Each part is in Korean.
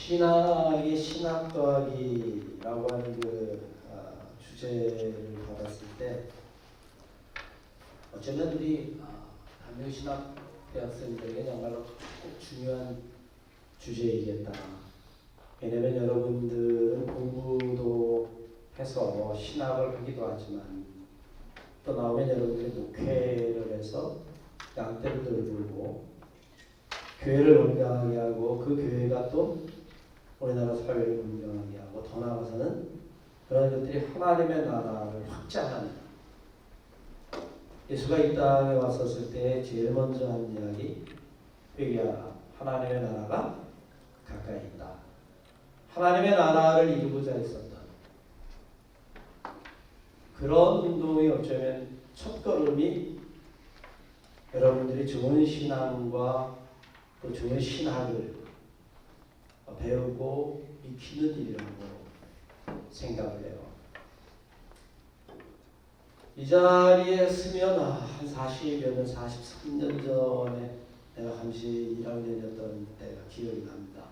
신학의 신학 더하기라고 하는 주제를 받았을 때 어쩌면 우리 한명신학 대학생들에게 정말로 꼭 중요한 주제이겠다. 왜냐면 여러분들은 공부도 해서 신학을 하기도 하지만 또 나오면 여러분들이 목회를 해서 양떼를 돌보고 교회를 건강하게 하고 그 교회가 또 우리나라 사회를 건강하게 하고 더 나아가서는 그런 것들이 하나님의 나라를 확장하는 예수가 이 땅에 왔었을 때 제일 먼저 한 이야기 회개하라. 하나님의 나라가 가까이 있다. 하나님의 나라를 이루고자 했었던 그런 운동이 어쩌면 첫걸음이 여러분들이 좋은 신앙과 또 좋은 신학을 배우고 익히는 일이라고 생각을 해요. 이 자리에 쓰면 한 40여 년, 43년 전에 내가 잠시 1학년이었던 때가 기억이 납니다.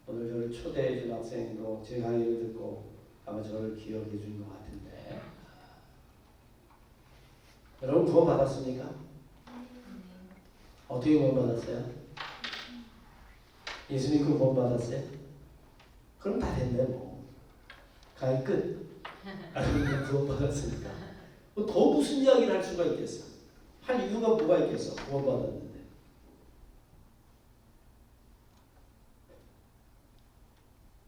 오늘 저를 초대해 준 학생도 제 강의를 듣고 아마 저를 기억해 준 것 같은데 여러분 구원 받았습니까? 어떻게 구원 받았어요? 예수 믿고 구원 받았어요? 그럼 다 됐네 뭐. 강의 끝. 아니면 구원 받았으니까. 뭐 더 무슨 이야기를 할 수가 있겠어? 할 이유가 뭐가 있겠어? 구원 받았는데.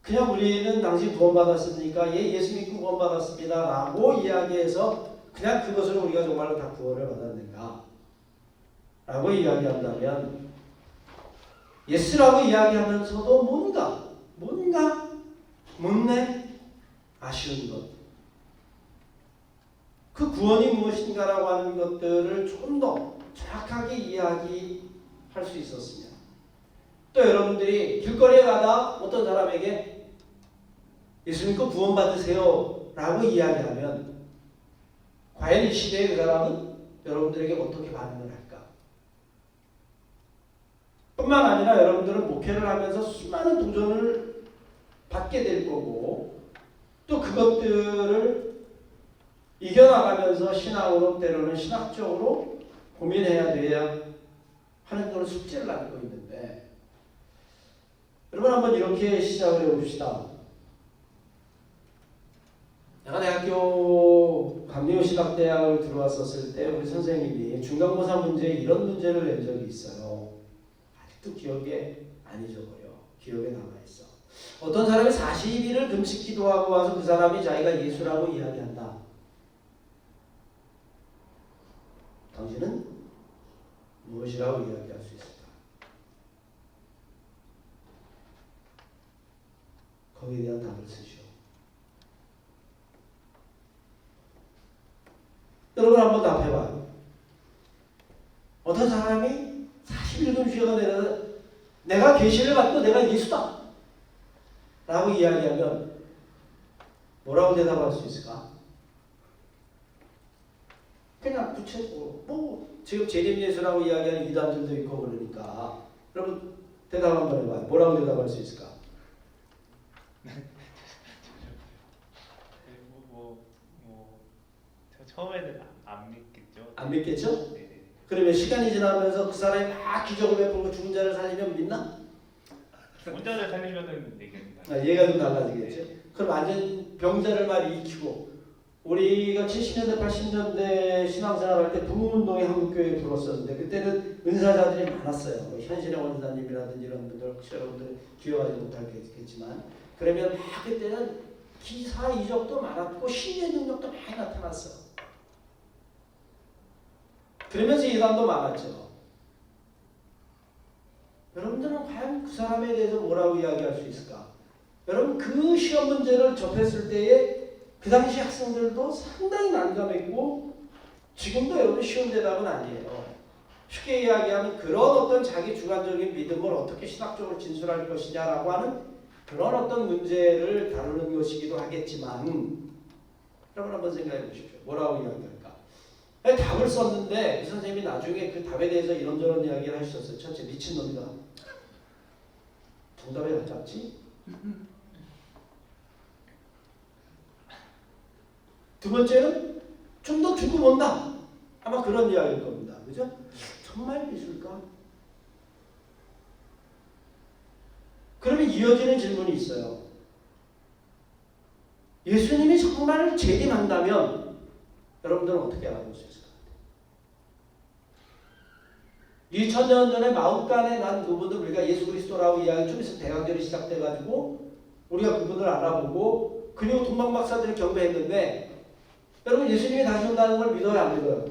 그냥 우리는 당신 구원 받았습니까? 예, 예수 믿고 구원 받았습니다. 라고 이야기해서 그냥 그것으로 우리가 정말로 다 구원을 받았는가? 라고 이야기한다면 예수라고 이야기하면서도 뭔가 묻네 아쉬운 것. 그 구원이 무엇인가라고 하는 것들을 좀 더 정확하게 이야기할 수 있었으면 또 여러분들이 길거리에 가다 어떤 사람에게 예수 믿고 구원 받으세요 라고 이야기하면 과연 이 시대에 그 사람은 여러분들에게 어떻게 반응을 할까? 뿐만 아니라 여러분들은 목회를 하면서 수많은 도전을 받게 될 거고 또 그것들을 이겨나가면서 신앙으로 때로는 신학적으로 고민해야 돼야 하는 그런 숙제를 안고 있는데 여러분 한번 이렇게 시작을 해봅시다. 내가 대학교 감리교신학대학을 들어왔었을 때 우리 선생님이 중간고사 문제에 이런 문제를 낸 적이 있어요. 아직도 기억에 안 잊어버려. 기억에 남아있어. 어떤 사람이 40일을 금식 기도하고 와서 그 사람이 자기가 예수라고 이야기한다. 당신은 무엇이라고 이야기할 수 있을까? 거기에 대한 답을 쓰시오. 여러분 한번 답해봐요. 어떤 사람이 40일 금식하고 내가 계시를 받고 내가 예수다 라고 이야기하면 뭐라고 대답할 수 있을까? 그냥 구체적으로 지금 재림예수라고 이야기하는 이단들도 있고 그러니까 여러분 대답 한번 해봐요. 뭐라고 대답할 수 있을까? 처음에는 안 믿겠죠. 안 믿겠죠? 네네. 그러면 시간이 지나면서 그 사람이 막 기적을 베풀고 죽은 자를 살리면 믿나? 혼자를 살리면은 되겠다. 얘가 좀 달라지겠죠? 그럼 완전 병자를 막 일으키고 우리가 70년대 80년대 신앙생활 할 때 부흥운동이 한국교회에 불었었는데 그때는 은사자들이 많았어요. 뭐 현신의 원사님이라든지 이런 분들 혹시 여러분들 기억하지 못하겠지만 그러면 막 그때는 기사 이적도 많았고 신의 능력도 많이 나타났어요. 그러면서 이단도 많았죠. 여러분들은 과연 그 사람에 대해서 뭐라고 이야기할 수 있을까? 여러분 그 시험 문제를 접했을 때에 그 당시 학생들도 상당히 난감했고 지금도 여러분 쉬운 대답은 아니에요. 쉽게 이야기하면 그런 어떤 자기 주관적인 믿음을 어떻게 신학적으로 진술할 것이냐라고 하는 그런 어떤 문제를 다루는 것이기도 하겠지만 여러분 한번 생각해 보십시오. 뭐라고 이야기할까? 답을 썼는데 이 선생님이 나중에 그 답에 대해서 이런저런 이야기를 하셨어요. 첫째, 미친놈이다. 정답에 가깝지? 두 번째는 좀 더 두고 본다. 아마 그런 이야기일 겁니다. 그죠? 정말 있을까? 그러면 이어지는 질문이 있어요. 예수님이 정말 재림한다면 여러분들은 어떻게 알아볼 수 있을까요? 2000년 전에 마음간에 난 그분들 우리가 예수 그리스도라고 이야기 좀 있으면 대강절이 시작돼가지고 우리가 그분을 알아보고 그리고 동방박사들이 경배했는데 여러분 예수님이 다시 온다는 걸 믿어요 안 믿어요?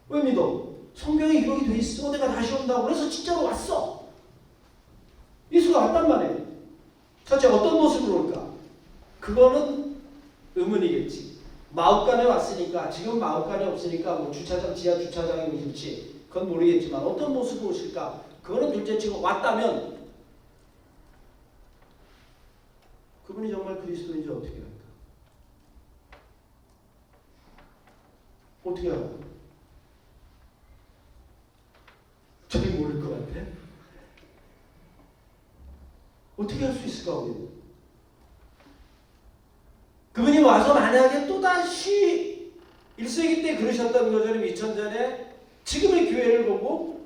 왜 믿어? 성경에 기록이 돼 있어. 내가 다시 온다고. 그래서 진짜로 왔어. 예수가 왔단 말이에요. 첫째 어떤 모습으로 올까? 그거는 의문이겠지. 마음간에 왔으니까 지금 마음간에 없으니까 뭐 주차장 지하 주차장에 오실지 그건 모르겠지만 어떤 모습으로 오실까? 그거는 둘째치고 왔다면 그분이 정말 그리스도인지 어떻게 할까? 어떻게 알아? 잘 모를 것 같아. 어떻게 할 수 있을까 우리는? 그분이 와서 만약에 또다시 1세기 때 그러셨던 것처럼 2000전에 지금의 교회를 보고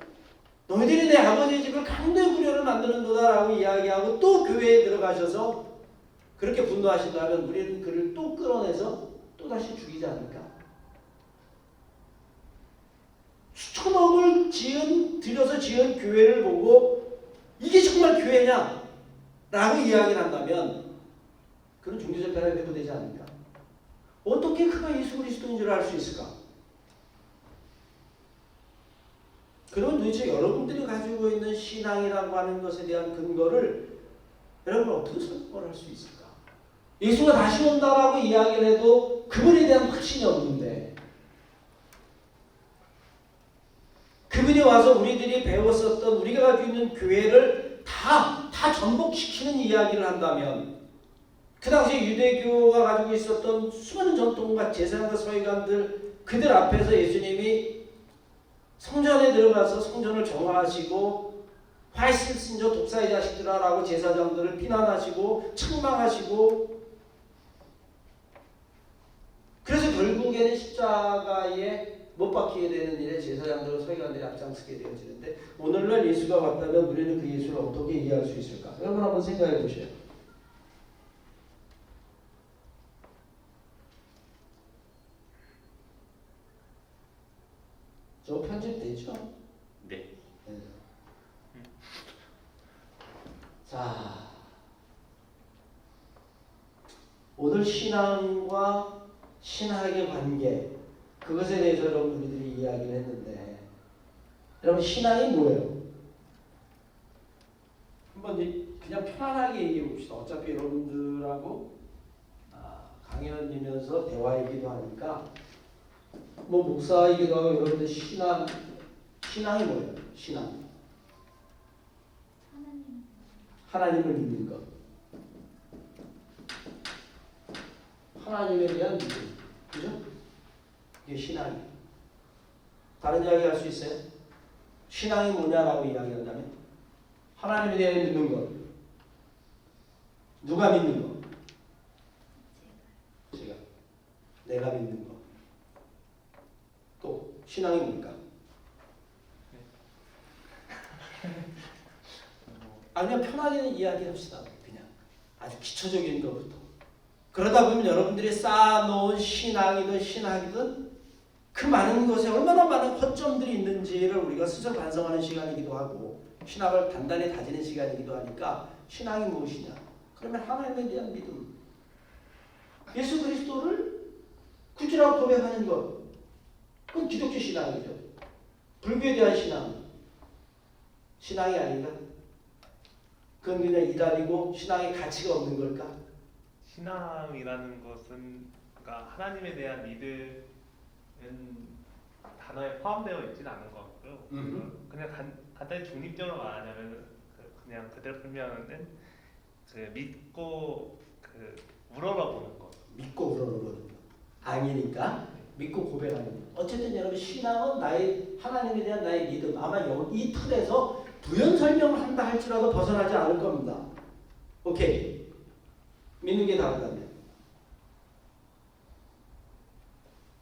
너희들이 내 아버지의 집을 강도의 구려를 만드는도다라고 이야기하고 또 교회에 들어가셔서 그렇게 분노하신다면 우리는 그를 또 끌어내서 또다시 죽이지 않을까? 수천억을 들여서 지은 교회를 보고 이게 정말 교회냐? 라고 이야기를 한다면 그런 종교재판에 배부되지 않을까? 어떻게 그가 예수 그리스도인 줄 알 수 있을까? 그러면 도대체 여러분들이 가지고 있는 신앙이라고 하는 것에 대한 근거를 여러분 어떻게 설명을 할 수 있을까? 예수가 다시 온다라고 이야기를 해도 그분에 대한 확신이 없는데 그분이 와서 우리들이 배웠었던 우리가 가지고 있는 교회를 다 전복시키는 이야기를 한다면 그 당시 유대교가 가지고 있었던 수많은 전통과 제사장과 서기관들 그들 앞에서 예수님이 성전에 들어가서 성전을 정화하시고 화이슬신저 독사의 자식들아라고 제사장들을 비난하시고 책망하시고 그래서 결국에는 십자가에 못 박히게 되는 일에 제사장들과 서기관들이 앞장서게 되어지는데 오늘날 예수가 왔다면 우리는 그 예수를 어떻게 이해할 수 있을까? 여러분 한번 생각해 보세요. 저 편집되죠? 네. 네. 자, 오늘 신앙과 신학의 관계 그것에 대해서 여러분 우리들이 이야기를 했는데 여러분 신앙이 뭐예요? 한번 그냥 편안하게 얘기해 봅시다. 어차피 여러분들하고 강연이면서 대화이기도 하니까 뭐 목사이기도 하고 여러분들 신앙이 뭐예요? 신앙 하나님을 믿는 것 하나님에 대한 믿음 그죠? 이게 신앙이에요. 다른 이야기 할 수 있어요? 신앙이 뭐냐라고 이야기한다면 하나님에 대해 믿는 것 누가 믿는 것? 제가 내가 믿는 것 또 신앙이 뭡니까? 아니면 편하게 이야기합시다. 그냥 아주 기초적인 것부터 그러다 보면 여러분들이 쌓아놓은 신앙이든 신학이든 그 많은 것에 얼마나 많은 허점들이 있는지를 우리가 스스로 반성하는 시간이기도 하고 신학을 단단히 다지는 시간이기도 하니까 신앙이 무엇이냐? 그러면 하나님에 대한 믿음 예수 그리스도를 구주라고 고백하는 것 그건 기독교 신앙이죠. 불교에 대한 신앙이 아닌가? 그건 그냥 이단이고 신앙의 가치가 없는 걸까? 신앙이라는 것은 그러니까 하나님에 대한 믿음은 단어에 포함되어 있지는 않은 것 같고요. 그냥 간단히 중립적으로 말하자면 그냥 그대로 설명하는 그 믿고 그 우러러보는 것. 믿고 우러러보는 것. 아니니까 믿고 고백하는 것. 어쨌든 여러분 신앙은 나의 하나님에 대한 나의 믿음. 아마 이 틀에서 부연 설명을 한다 할지라도 벗어나지 않을 겁니다. 오케이. 믿는 게 다르다면.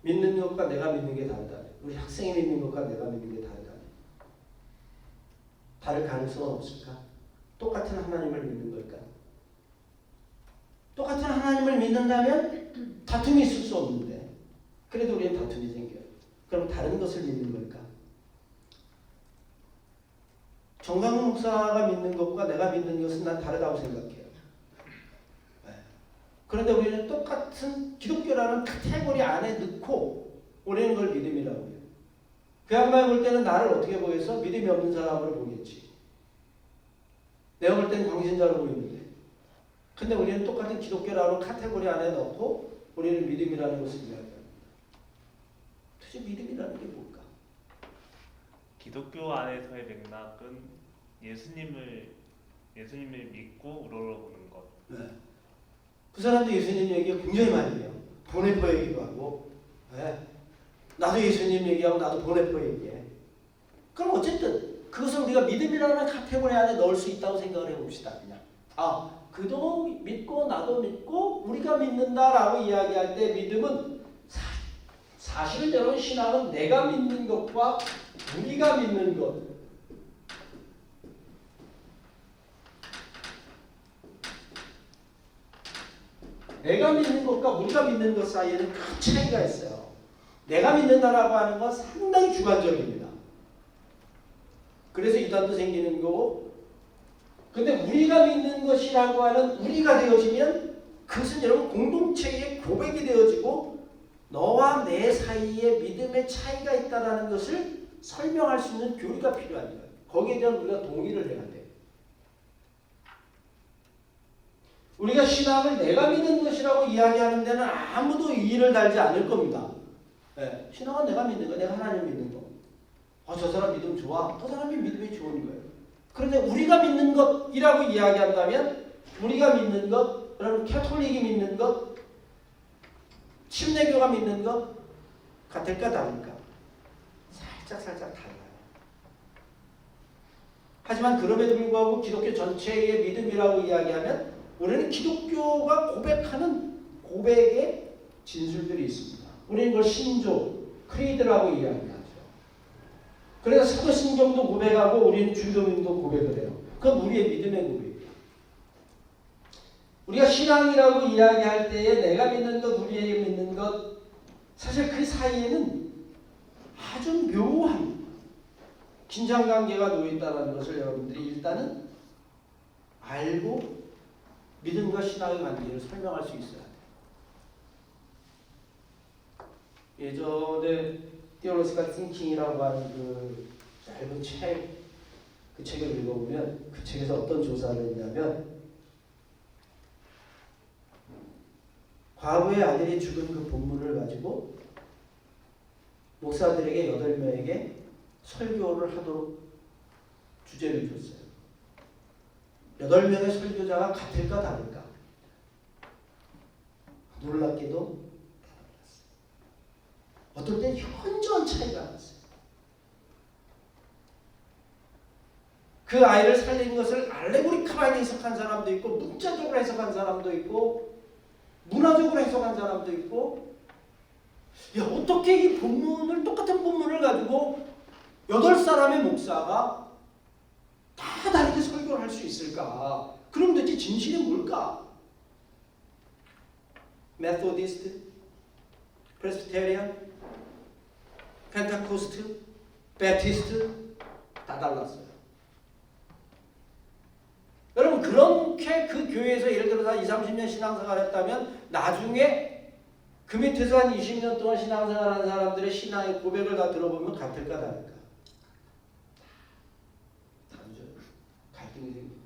믿는 것과 내가 믿는 게 다르다면. 우리 학생이 믿는 것과 내가 믿는 게 다르다면. 다를 가능성은 없을까? 똑같은 하나님을 믿는 걸까? 똑같은 하나님을 믿는다면 다툼이 있을 수 없는데 그래도 우리는 다툼이 생겨요. 그럼 다른 것을 믿는 걸까? 정강훈 목사가 믿는 것과 내가 믿는 것은 난 다르다고 생각해요. 그런데 우리는 똑같은 기독교라는 카테고리 안에 넣고 우리는 걸 믿음이라고 해요. 그 양반이 볼 때는 나를 어떻게 보겠어? 믿음이 없는 사람으로 보겠지. 내가 볼 때는 광신자로 보이는데. 근데 우리는 똑같은 기독교라는 카테고리 안에 넣고 우리는 믿음이라는 것을 이야기합니다. 도대체 믿음이라는 게 뭘까? 기독교 안에서의 맥락은 예수님을 믿고 우러러보는 것. 네. 그 사람도 예수님 얘기가 굉장히 많이 해요. 보네포 얘기도 하고, 네. 나도 예수님 얘기하고 나도 보네포 얘기해. 그럼 어쨌든 그것을 우리가 믿음이라는 카테고리 안에 넣을 수 있다고 생각을 해봅시다. 그냥 그도 믿고 나도 믿고 우리가 믿는다라고 이야기할 때 믿음은 사실대로 신앙은 내가 믿는 것과 우리가 믿는 것. 내가 믿는 것과 우리가 믿는 것 사이에는 큰 차이가 있어요. 내가 믿는다라고 하는 건 상당히 주관적입니다. 그래서 이단도 생기는 거고, 근데 우리가 믿는 것이라고 하는 우리가 되어지면 그것은 여러분 공동체의 고백이 되어지고 너와 내 사이에 믿음의 차이가 있다는 것을 설명할 수 있는 교리가 필요합니다. 거기에 대한 우리가 동의를 해야 돼요. 우리가 신앙을 내가 믿는 것이라고 이야기하는 데는 아무도 이의를 달지 않을 겁니다. 네. 신앙은 내가 믿는 거, 내가 하나님 믿는 거. 저 사람 믿음 좋아. 그 사람이 믿음이 좋은 거예요. 그런데 우리가 믿는 것이라고 이야기한다면 우리가 믿는 것, 여러분 캐톨릭이 믿는 것, 침례교가 믿는 것 같을까 다를까? 살짝 달라요. 하지만 그럼에도 불구하고 기독교 전체의 믿음이라고 이야기하면 우리는 기독교가 고백하는 고백의 진술들이 있습니다. 우리는 그걸 신조, 크리드라고 이야기하죠. 그래서 사도신경도 고백하고 우리는 주도민도 고백을 해요. 그건 우리의 믿음의 고백이에요. 우리가 신앙이라고 이야기할 때에 내가 믿는 것, 우리에게 믿는 것, 사실 그 사이에는 아주 묘한 긴장관계가 놓여있다는 것을 여러분들이 일단은 알고 믿음과 신앙의 관계를 설명할 수 있어야 돼요. 예전에 Theological Thinking이라고 하는 그 짧은 책, 그 책을 읽어보면 그 책에서 어떤 조사를 했냐면 과거에 아들이 죽은 그 본문을 가지고 목사들에게 8명에게 설교를 하도록 주제를 줬어요. 8명의 설교자가 같을까 다를까? 놀랍게도 달랐어요. 어떨 땐 현저한 차이가 났어요. 그 아이를 살린 것을 알레고리컬하게 해석한 사람도 있고 문자적으로 해석한 사람도 있고 문화적으로 해석한 사람도 있고 어떻게 이 본문을 똑같은 본문을 가지고 8사람의 목사가 다 다르게 설교를 할 수 있을까? 그럼 도대체 진실이 뭘까? 메소디스트, 프레스비테리안, 펜타코스트, 베티스트 다 달랐어요. 여러분 그렇게 그 교회에서 예를 들어서 20-30년 신앙생활을 했다면 나중에 그 밑에서 한 20년 동안 신앙생활하는 사람들의 신앙의 고백을 다 들어보면 같을까 다를까? 다르죠. 갈등이 생깁니다.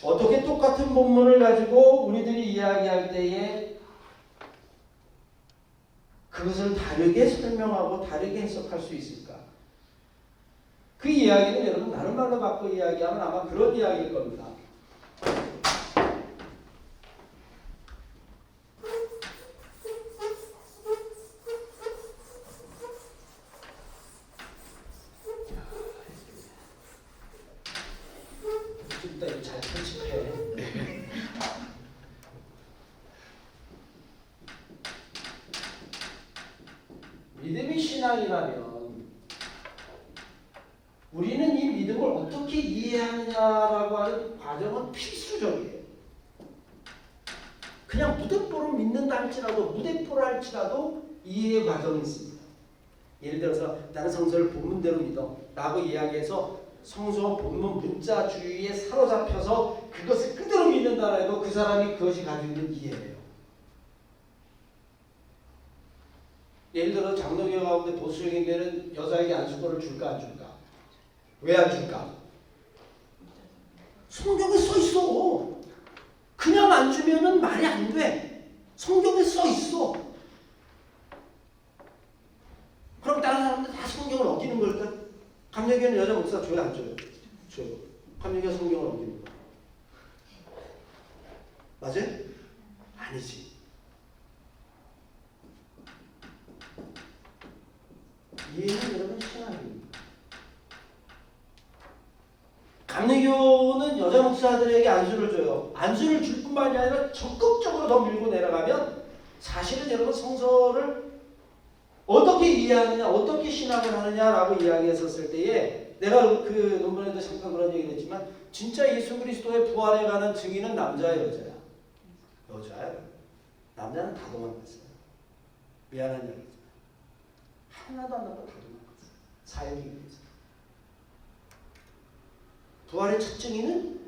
어떻게 똑같은 본문을 가지고 우리들이 이야기할 때에 그것을 다르게 설명하고 다르게 해석할 수 있을까? 그 이야기는 여러분 다른 말로 바꿔 이야기하면 아마 그런 이야기일 겁니다. 믿음이 신앙이라면 우리는 이 믿음을 어떻게 이해하느냐라고 하는 과정은 필수적이에요. 그냥 무대뽀로 믿는다 할지라도 무대뽀로 할지라도 이해의 과정이 있습니다. 예를 들어서 나는 성서를 본문대로 믿어 라고 이야기해서 성서 본문 문자주의에 사로잡혀서 그것을 그대로 믿는다 해도 그 사람이 그것이 가지고 있는 이해예요. 예를 들어 장로교 가운데 보수적인데는 여자에게 안수권을 줄까 안 줄까? 왜 안 줄까? 성경에 써 있어. 그냥 안 주면은 말이 안 돼. 성경에 써 있어. 그럼 다른 사람들 다 성경을 어기는 걸까? 감리교는 여자 목사 줘요 안 줘요? 줘요. 감리교 성경을 어기는 거. 맞아요? 아니지. 이해는 여러분 신앙입니다. 감리교는 여자 목사들에게 안수를 줘요. 안수를 줄 뿐만이 아니라 적극적으로 더 밀고 내려가면 사실은 여러분 성서를 어떻게 이해하느냐, 어떻게 신학을 하느냐라고 이야기했었을 때에 내가 그 논문에도 잠깐 그런 얘기를 했지만 진짜 예수 그리스도의 부활에 관한 증인은 남자야 여자야? 여자야. 남자는 다 도망갔어요. 미안한 얘기지만 하나도 안 남고 다 도망갔어요. 사역이 위해서. 부활의 첫 증인은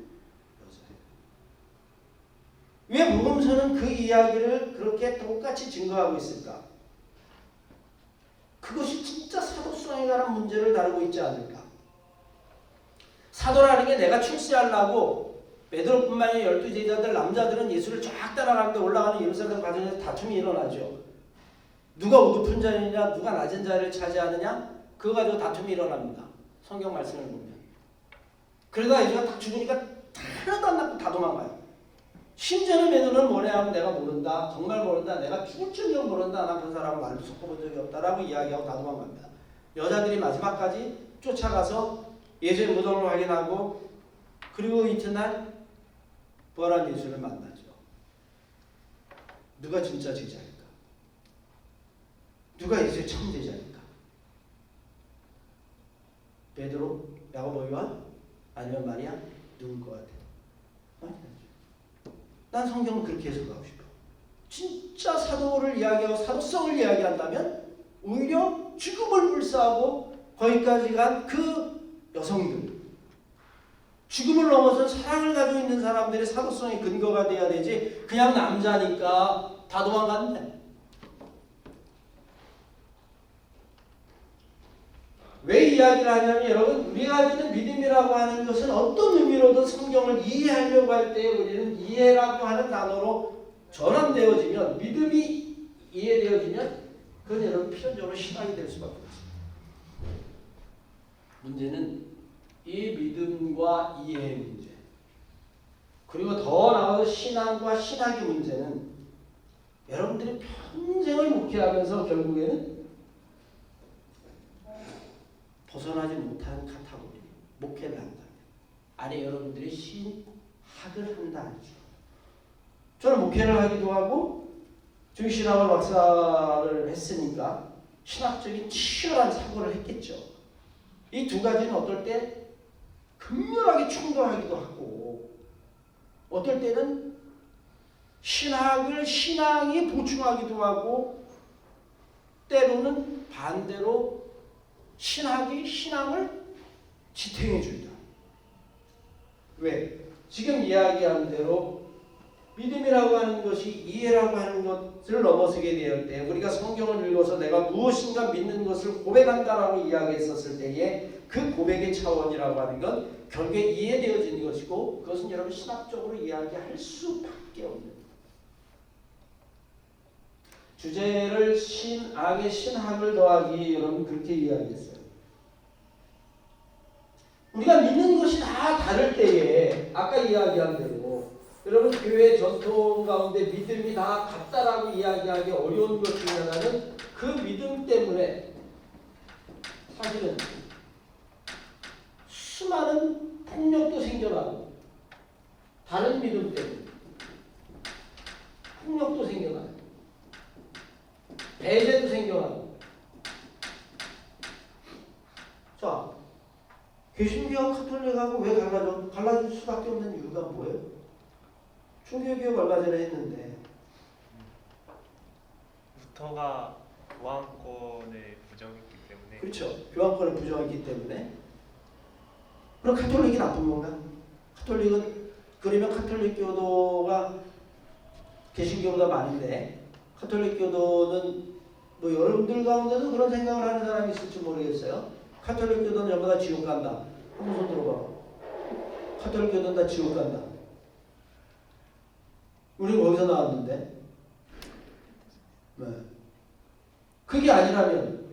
여자예요. 왜 복음서는 그 이야기를 그렇게 똑같이 증거하고 있을까? 그것이 진짜 사도성에 관한 문제를 다루고 있지 않을까? 사도라는 게 내가 출세하려고 베드로뿐만 아니라 12제자들 남자들은 예수를 쫙 따라가는데 올라가는 예루살렘 과정에서 다툼이 일어나죠. 누가 우두픈 자리냐 누가 낮은 자리를 차지하느냐 그거 가지고 다툼이 일어납니다. 성경 말씀을 보면. 그러다가 예수가 딱 죽으니까 하나도 안 남고 다 도망가요. 심지어는 베드로는 뭐냐 하면 내가 모른다. 정말 모른다. 내가 죽을 줄도 모른다. 난 그 사람을 말로 섞어본 적이 없다라고 이야기하고 다 도망갑니다. 여자들이 마지막까지 쫓아가서 예수의 무덤을 확인하고 그리고 이튿날 부활한 예수를 만나죠. 누가 진짜 제자일까? 누가 예수의 참 제자일까? 베드로, 야고보, 요한? 아니면 마리아? 누굴 것 같아요? 난 성경을 그렇게 해석하고 싶어. 진짜 사도를 이야기하고 사도성을 이야기한다면 오히려 죽음을 불사하고 거기까지 간 그 여성들 죽음을 넘어서 사랑을 가지고 있는 사람들의 사도성의 근거가 돼야 되지 그냥 남자니까 다 도망갔네. 왜 이야기를 하냐면 여러분 우리가 가지는 믿음이라고 하는 것은 어떤 의미로든 성경을 이해하려고 할 때 우리는 이해라고 하는 단어로 전환되어지면 믿음이 이해되어지면 그건 여러분 필연적으로 신앙이 될 수밖에 없습니다. 문제는 이 믿음과 이해의 문제 그리고 더 나아가서 신앙과 신학의 문제는 여러분들이 평생을 목회하면서 결국에는 벗어나지 못하는 카테고리 목회를 한다면 아니 여러분들이 신학을 한다 하죠. 저는 목회를 하기도 하고 중신학을 박사를 했으니까 신학적인 치열한 사고를 했겠죠. 이 두 가지는 어떨 때 극렬하게 충돌하기도 하고 어떨 때는 신학을 신앙이 보충하기도 하고 때로는 반대로 신학이 신앙을 지탱해 준다. 왜? 지금 이야기한 대로 믿음이라고 하는 것이 이해라고 하는 것을 넘어서게 될 때 우리가 성경을 읽어서 내가 무엇인가 믿는 것을 고백한다라고 이야기했었을 때에 그 고백의 차원이라고 하는 건 결국에 이해되어지는 것이고 그것은 여러분 신학적으로 이야기할 수밖에 없는 주제를 신학에 신학을 더하기 여러분 그렇게 이야기했어요. 우리가 믿는 것이 다 다를 때에 아까 이야기한 대로 여러분 교회 전통 가운데 믿음이 다 같다라고 이야기하기 어려운 것 중에 하나는 그 믿음 때문에 사실은 수많은 폭력도 생겨나고 다른 믿음 때문에 폭력도 생겨나고 배제도 생겨나고 개신교와 카톨릭하고 왜 갈라져? 갈라질 수밖에 없는 이유가 뭐예요? 총교개혁 얼마 전에 했는데 루터가 교황권을 부정했기 때문에. 그렇죠. 교황권을 부정했기 때문에. 그럼 카톨릭이 나쁜 건가? 카톨릭은 그러면 카톨릭 교도가 개신교보다 많은데 카톨릭 교도는 뭐 여러분들 가운데도 그런 생각을 하는 사람이 있을지 모르겠어요. 카톨릭 교도는 전부 다 지옥 간다. 한번 손 들어봐. 카톨릭 교도는 다 지옥 간다. 우리 거기서 나왔는데. 네. 그게 아니라면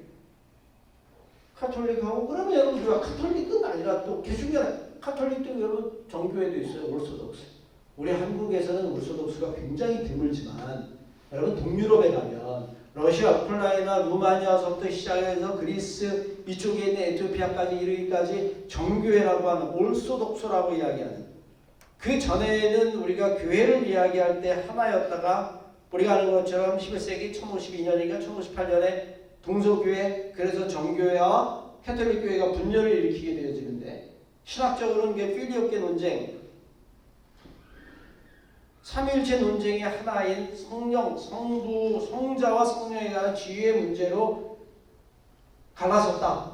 카톨릭하고 그러면 여러분 카톨릭은 아니라 또 개신교 카톨릭도 여러분 정교회도 있어요. 올소독스. 우리 한국에서는 올소독스가 굉장히 드물지만 여러분 동유럽에 가면 러시아, 우크라이나, 루마니아서부터 시작해서 그리스 이쪽에 있는 에티오피아까지 이르기까지 정교회라고 하는 올소독스라고 이야기하는 그 전에는 우리가 교회를 이야기할 때 하나였다가 우리가 아는 것처럼 11세기 1052년인가 1058년에 동서교회 그래서 정교회와 캐톨릭 교회가 분열을 일으키게 되어지는데 신학적으로는 이게 필리오께 논쟁 삼위일체 논쟁의 하나인 성령, 성부, 성자와 성령에 관한 지위의 문제로 갈라섰다.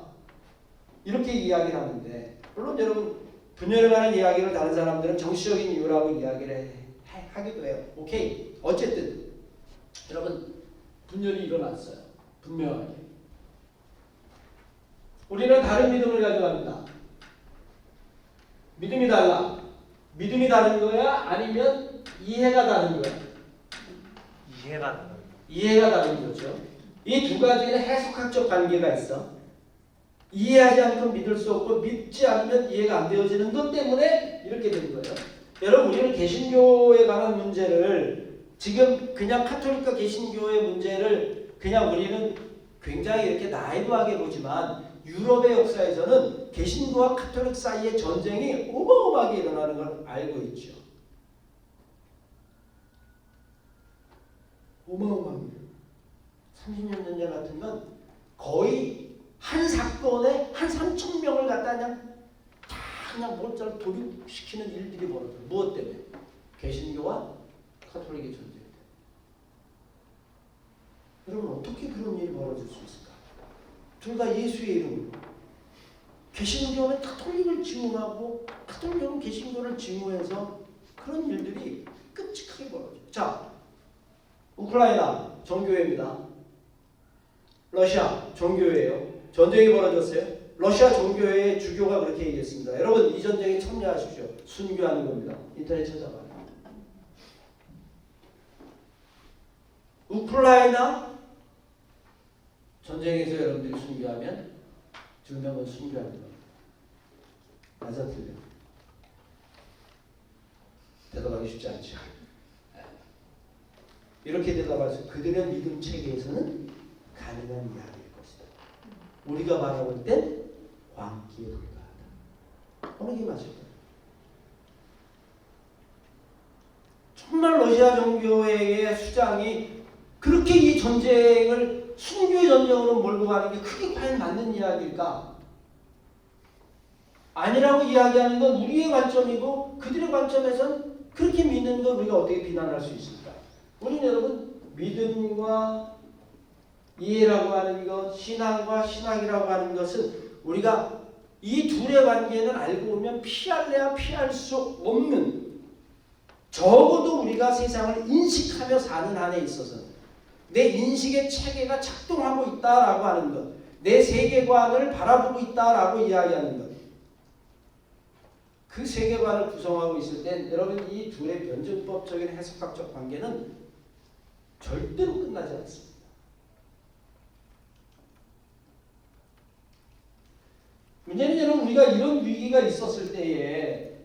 이렇게 이야기를 하는데 물론 여러분 분열에 관한 이야기를 다른 사람들은 정치적인 이유라고 이야기를 하기도 해요. 오케이. 어쨌든 여러분 분열이 일어났어요. 분명하게. 우리는 다른 믿음을 가져갑니다. 믿음이 달라. 믿음이 다른 거야? 아니면 이해가 다른 거야? 이해가 다른 거죠. 이 두 가지는 해석학적 관계가 있어. 이해하지 않고 믿을 수 없고 믿지 않으면 이해가 안 되어지는 것 때문에 이렇게 된 거예요. 여러분 우리는 개신교에 관한 문제를 지금 그냥 카톨릭과 개신교의 문제를 그냥 우리는 굉장히 이렇게 나이브하게 보지만 유럽의 역사에서는 개신교와 카톨릭 사이의 전쟁이 어마어마하게 일어나는 걸 알고 있죠. 어마어마합니다. 30년 전에 같으면 거의 한 사건에 한 3,000명을 갖다 그냥 몰자를 도륙시키는 일들이 벌어져요. 무엇 때문에? 개신교와 카톨릭의 전쟁 때문에. 여러분 어떻게 그런 일이 벌어질 수 있을까? 둘 다 예수의 이름으로. 개신교는 카톨릭을 증오하고 카톨릭은 개신교를 증오해서 그런 일들이 끔찍하게 벌어져요. 자, 우크라이나 정교회입니다. 러시아 정교회예요. 전쟁이 벌어졌어요. 러시아 정교회의 주교가 그렇게 얘기했습니다. 여러분 이 전쟁에 참여하십시오. 순교하는 겁니다. 인터넷 찾아봐요. 우크라이나 전쟁에서 여러분들이 순교하면 두 명은 순교하는 겁니다. 맞아 틀려? 대답하기 쉽지 않죠. 이렇게 대답하죠. 그들의 믿음 체계에서는 가능한 이야기일 것이다. 우리가 바라볼 땐 광기에 불과하다. 어느 게 맞을까요? 정말 러시아 정교회의 수장이 그렇게 이 전쟁을 순교의 전쟁으로 몰고 가는 게 그게 과연 맞는 이야기일까? 아니라고 이야기하는 건 우리의 관점이고 그들의 관점에선 그렇게 믿는 걸 우리가 어떻게 비난할 수 있을까? 우리는 여러분 믿음과 이해라고 하는 것, 신앙과 신학이라고 하는 것은 우리가 이 둘의 관계는 알고 보면 피할래야 피할 수 없는 적어도 우리가 세상을 인식하며 사는 한에 있어서 내 인식의 체계가 작동하고 있다라고 하는 것, 내 세계관을 바라보고 있다라고 이야기하는 것. 그 세계관을 구성하고 있을 땐 여러분 이 둘의 변증법적인 해석학적 관계는 절대로 끝나지 않습니다. 문제는 여러분 우리가 이런 위기가 있었을 때에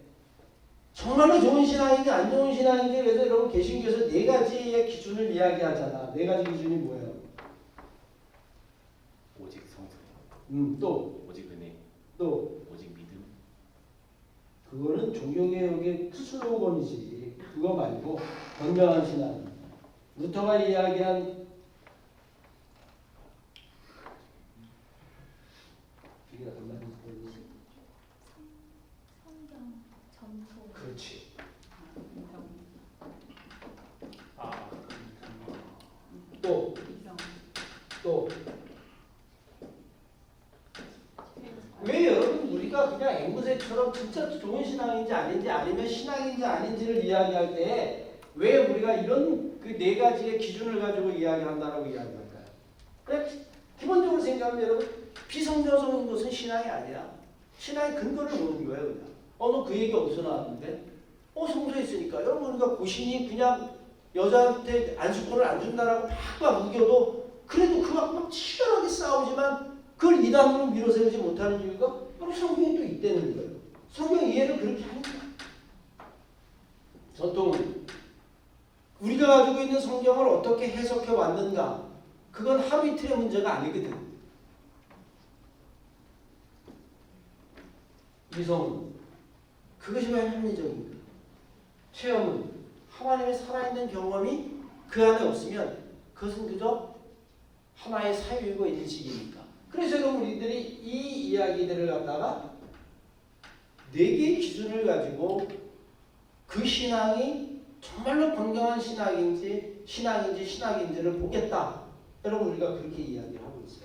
정말로 좋은 신앙인지 안 좋은 신앙인지 그래서 여러분 개신교에서 네 가지의 기준을 이야기하잖아. 네 가지 기준이 뭐예요? 오직 성령. 또 오직 은혜. 또 오직 믿음. 그거는 종교개혁의 슬로건이지. 그거 말고 건강한 신앙. 루터가 이야기한 이게 어떤 말인지 모르겠지. 또 왜 여러분 우리가 그냥 앵무새처럼 진짜 좋은 신앙인지 아닌지 아니면 신앙인지 아닌지를 이야기할 때 왜 우리가 이런 그 네 가지의 기준을 가지고 이야기한다라고 이야기할까요? 그냥 기본적으로 생각하면 여러분 비성경적인 것은 신앙이 아니야. 신앙의 근거를 모르는 거예요. 그냥. 너 그 얘기 어디서 나왔는데? 성서에 있으니까. 여러분 우리가 고신이 그냥 여자한테 안수권을 안 준다라고 막 우겨도 그래도 그막 치열하게 싸우지만 그걸 이단으로 밀어세우지 못하는 이유가 바로 성경에 또 있다는 거예요. 성경 이해를 그렇게 하는 거예요. 전통 우리가 가지고 있는 성경을 어떻게 해석해 왔는가 그건 하루 이틀의 문제가 아니거든. 이성은 그것이 왜 합리적인가? 체험은 하나님의 살아있는 경험이 그 안에 없으면 그것은 그저 하나의 사유이고 인식이니까. 그래서 여러분 우리들이 이 이야기들을 갖다가 네 개의 기준을 가지고 그 신앙이 정말로 건강한 신앙인지를 보겠다. 여러분 우리가 그렇게 이야기하고 있어요.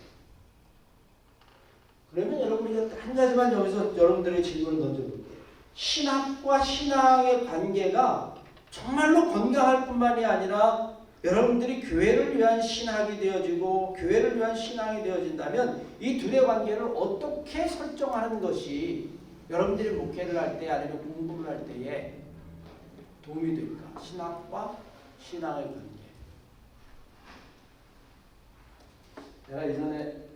그러면 여러분 우리가 한 가지만 여기서 여러분들의 질문을 던져볼게요. 신학과 신앙의 관계가 정말로 건강할 뿐만이 아니라 여러분들이 교회를 위한 신학이 되어지고 교회를 위한 신앙이 되어진다면 이 둘의 관계를 어떻게 설정하는 것이 여러분들이 목회를 할 때 아니면 공부를 할 때에 도움이 될까? 신학과 신앙의 관계. 내가 이전에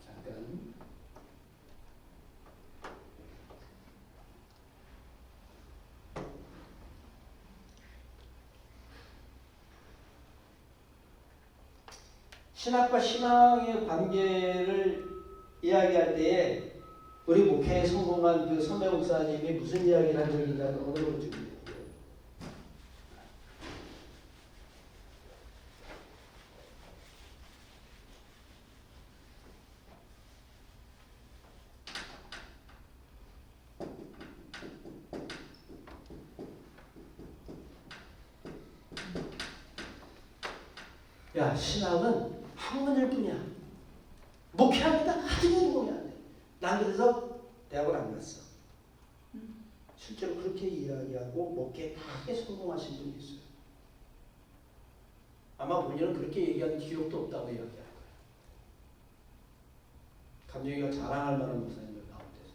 잠깐 신학과 신앙의 관계를 이야기할 때에 우리 목회에 성공한 그 선배 목사님이 무슨 이야기를 한 적이 있냐면 오늘로 준비해요. 야, 신학은 학문일 뿐이야. 목회합니다. 아주 공부하면 안 돼. 난 그래서 대학을 안 갔어. 실제로 그렇게 이야기하고 목회에 크게 성공하신 분이 있어요. 아마 본인은 그렇게 얘기한 기록도 없다고 이야기할 거예요. 감정이가 자랑할 만한 목사님들 가운데서.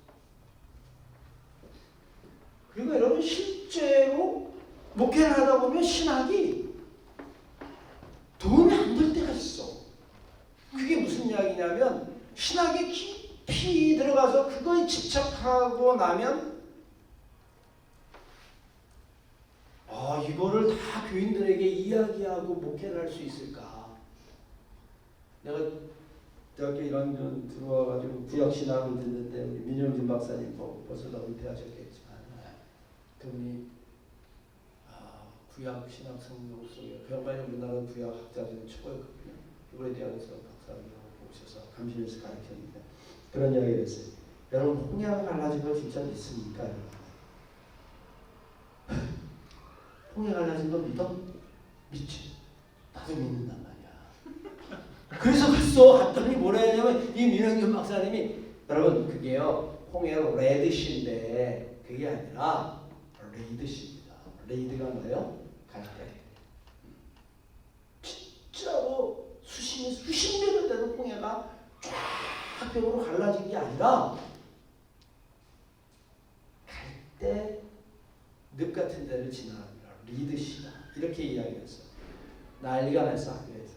그리고 여러분 실제로 목회를 하다 보면 신학이 도움이 안 될 때가 있어. 그게 무슨 이야기냐면 신학에 깊이 들어가서 그거에 집착하고 나면 이거를 다 교인들에게 이야기하고 목회를 할 수 있을까? 내가 대학교 1학년 들어와가지고 구약신학을 듣는데 우리 민영진 박사님 벌써 다 은퇴하셨겠지만 그분이 구약신학 성경 속에 그 양반이 우리나라 구약학자 중에 최고였거든요. 이번에 대학에서 박사를 오셔서 감시에서 가르쳤는데 그런 이야기를 했어요. 여러분 홍해가 갈라진 걸 진짜 믿습니까? 홍해 갈라진 거 믿어? 믿지. 나도 믿는단 말이야. 그래서 갔더니 뭐라 했냐면 이 민영균 박사님이 여러분 그게요 홍해로 레드시인데 그게 아니라 레이드시입니다. 레이드가 뭐예요? 갈 때. 진짜로 수십 년을 되는 홍해가 쫙 벽으로 갈라진 게 아니라 갈 때 늪 같은 데를 지나갑니다. 리드시다. 이렇게 이야기했어. 난리가 났어 학교에서.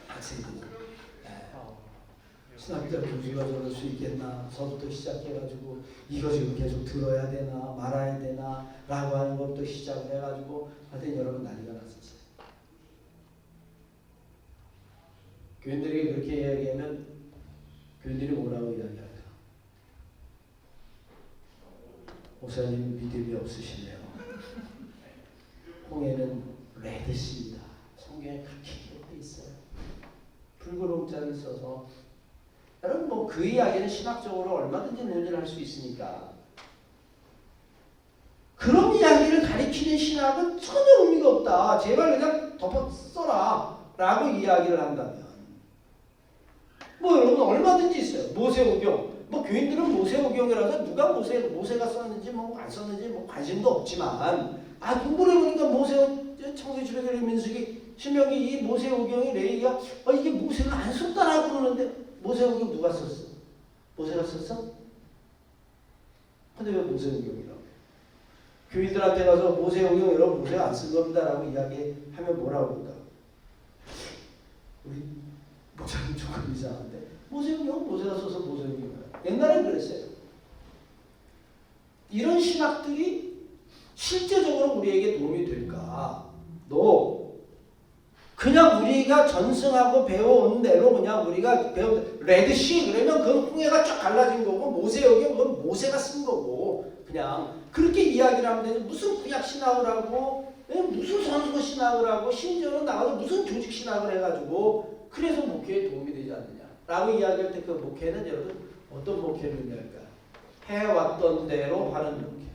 학생들이. 신학자 교수가 저럴 수 있겠나. 서부터 시작해가지고 이거 지금 계속 들어야 되나 말아야 되나 라고 하는 것부터 시작을 해가지고 하여튼 여러분 난리가 났었어요. 교인들에게 그렇게 이야기하면 교인들이 뭐라고 이야기할까? 목사님 믿음이 없으시네요. 홍해는 레드시입니다. 성경에 그렇게 기록되어 있어요. 붉은 자를 써서 여러분 뭐 그 이야기는 신학적으로 얼마든지 논의를 할 수 있으니까 그런 이야기를 가리키는 신학은 전혀 의미가 없다. 제발 그냥 덮어 써라 라고 이야기를 한다면 여러분 얼마든지 있어요. 모세오경. 뭐 교인들은 모세오경이라서 누가 모세가 썼는지 뭐 안 썼는지 뭐 관심도 없지만 공부를 해보니까 창세기, 출애굽기, 민수기, 신명기 이 모세오경이 레위기가 이게 모세가 안 썼다라고 그러는데 모세오경 누가 썼어? 모세가 썼어? 근데 왜 모세오경이라고 해요? 교인들한테 가서 모세오경 여러분 모세가 안 쓴 겁니다라고 이야기하면 뭐라고 그럴까? 우리 목사님 조금 이상한데 모세오경 모세가 써서 모세오경이야. 옛날엔 그랬어요. 이런 신학들이 실제적으로 우리에게 도움이 될까? 그냥 우리가 전승하고 배워온 대로 그냥 우리가 배운 레드시 그러면 그건 홍해가 쫙 갈라진 거고 모세오경 그건 모세가 쓴 거고 그냥 그렇게 이야기를 하면 되지 무슨 구약 신학을 하고 무슨 선수 신학을 하고 심지어는 나가서 무슨 조직 신학을 해가지고 그래서 목회에 도움이 되지 않느냐라고 이야기할 때 그 목회는 여러분 어떤 목회를 의미할까? 해왔던 대로 하는 목회.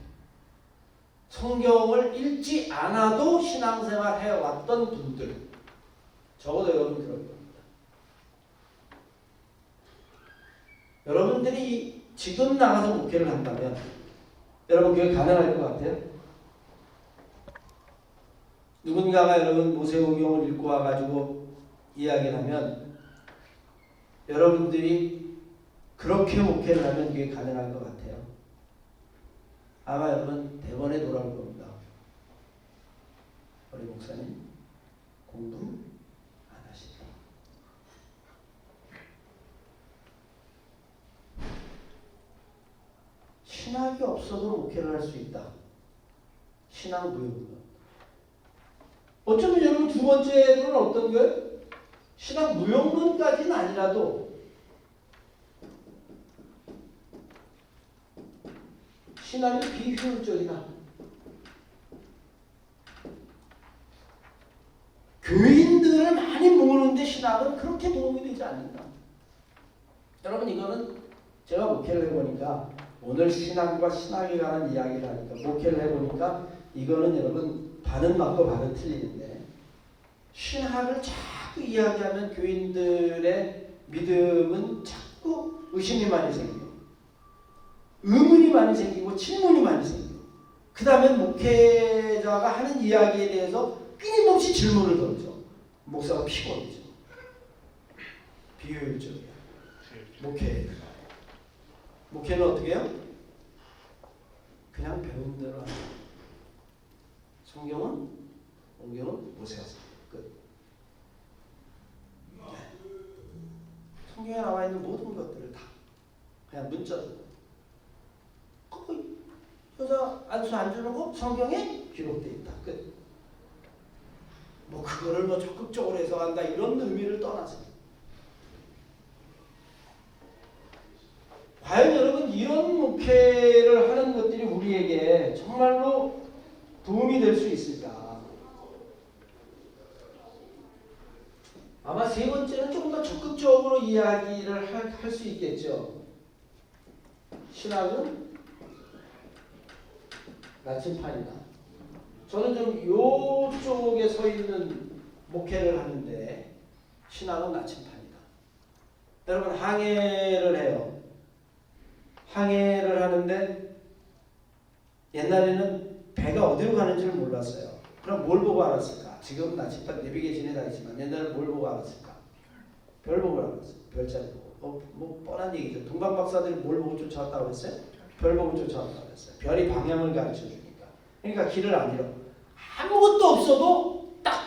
성경을 읽지 않아도 신앙생활 해왔던 분들 적어도 여러분 그럴 겁니다. 여러분들이 지금 나가서 목회를 한다면 여러분 그게 가능할 것 같아요? 누군가가 여러분 모세오경을 읽고 와가지고 이야기를 하면 여러분들이 그렇게 목회를 하면 그게 가능할 것 같아요. 아마 여러분 대번에 돌아올 겁니다. 우리 목사님 공부 안 하시다. 신학이 없어도 목회를 할 수 있다. 신앙 무용론. 어쩌면 여러분 두 번째는 어떤 거예요? 신앙 무용론까지는 아니라도 신앙이 비효율적이다. 교인들을 많이 모으는데 신학은 그렇게 도움이 되지 않는다. 여러분 이거는 제가 목회를 해보니까 오늘 신앙과 신학에 관한 이야기를 하니까 목회를 해보니까 이거는 여러분 반은 맞고 반은 틀리는데 신학을 자꾸 이야기하면 교인들의 믿음은 자꾸 의심이 많이 생겨요. 의문이 많이 생기고 질문이 많이 생겨요. 그 다음에 목회자가 하는 이야기에 대해서 끊임없이 질문을 던져. 목사가 피곤해져. 비효율적이야. 목회는 어떻게 해요? 그냥 배운 대로 하는 거예요. 성경은 모세가 썼어요. 끝. 성경에 나와 있는 모든 것들을 다 그냥 문자로 여자 안수 안 주는 거 성경에 기록되어 있다. 끝. 뭐 그거를 뭐 적극적으로 해석한다 이런 의미를 떠나서 과연 여러분 이런 목회를 하는 것들이 우리에게 정말로 도움이 될 수 있을까? 아마 세 번째는 조금 더 적극적으로 이야기를 할 수 있겠죠. 신학은 나침판이다. 저는 좀 요쪽에 서 있는 목회를 하는데 신앙은 나침판이다. 여러분 항해를 해요. 항해를 하는데 옛날에는 배가 어디로 가는지를 몰랐어요. 그럼 뭘 보고 알았을까? 지금 나침반 내비게이션에 다 있지만 옛날에 뭘 보고 알았을까? 별 보고 알았어요. 별자리 보고. 뭐 뻔한 얘기죠. 동방 박사들이 뭘 보고 쫓아왔다고 했어요? 별 보고 쫓아왔다고 했어요. 별이 방향을 가르쳐 주니까. 그러니까 길을 안 잃어. 아무것도 없어도 딱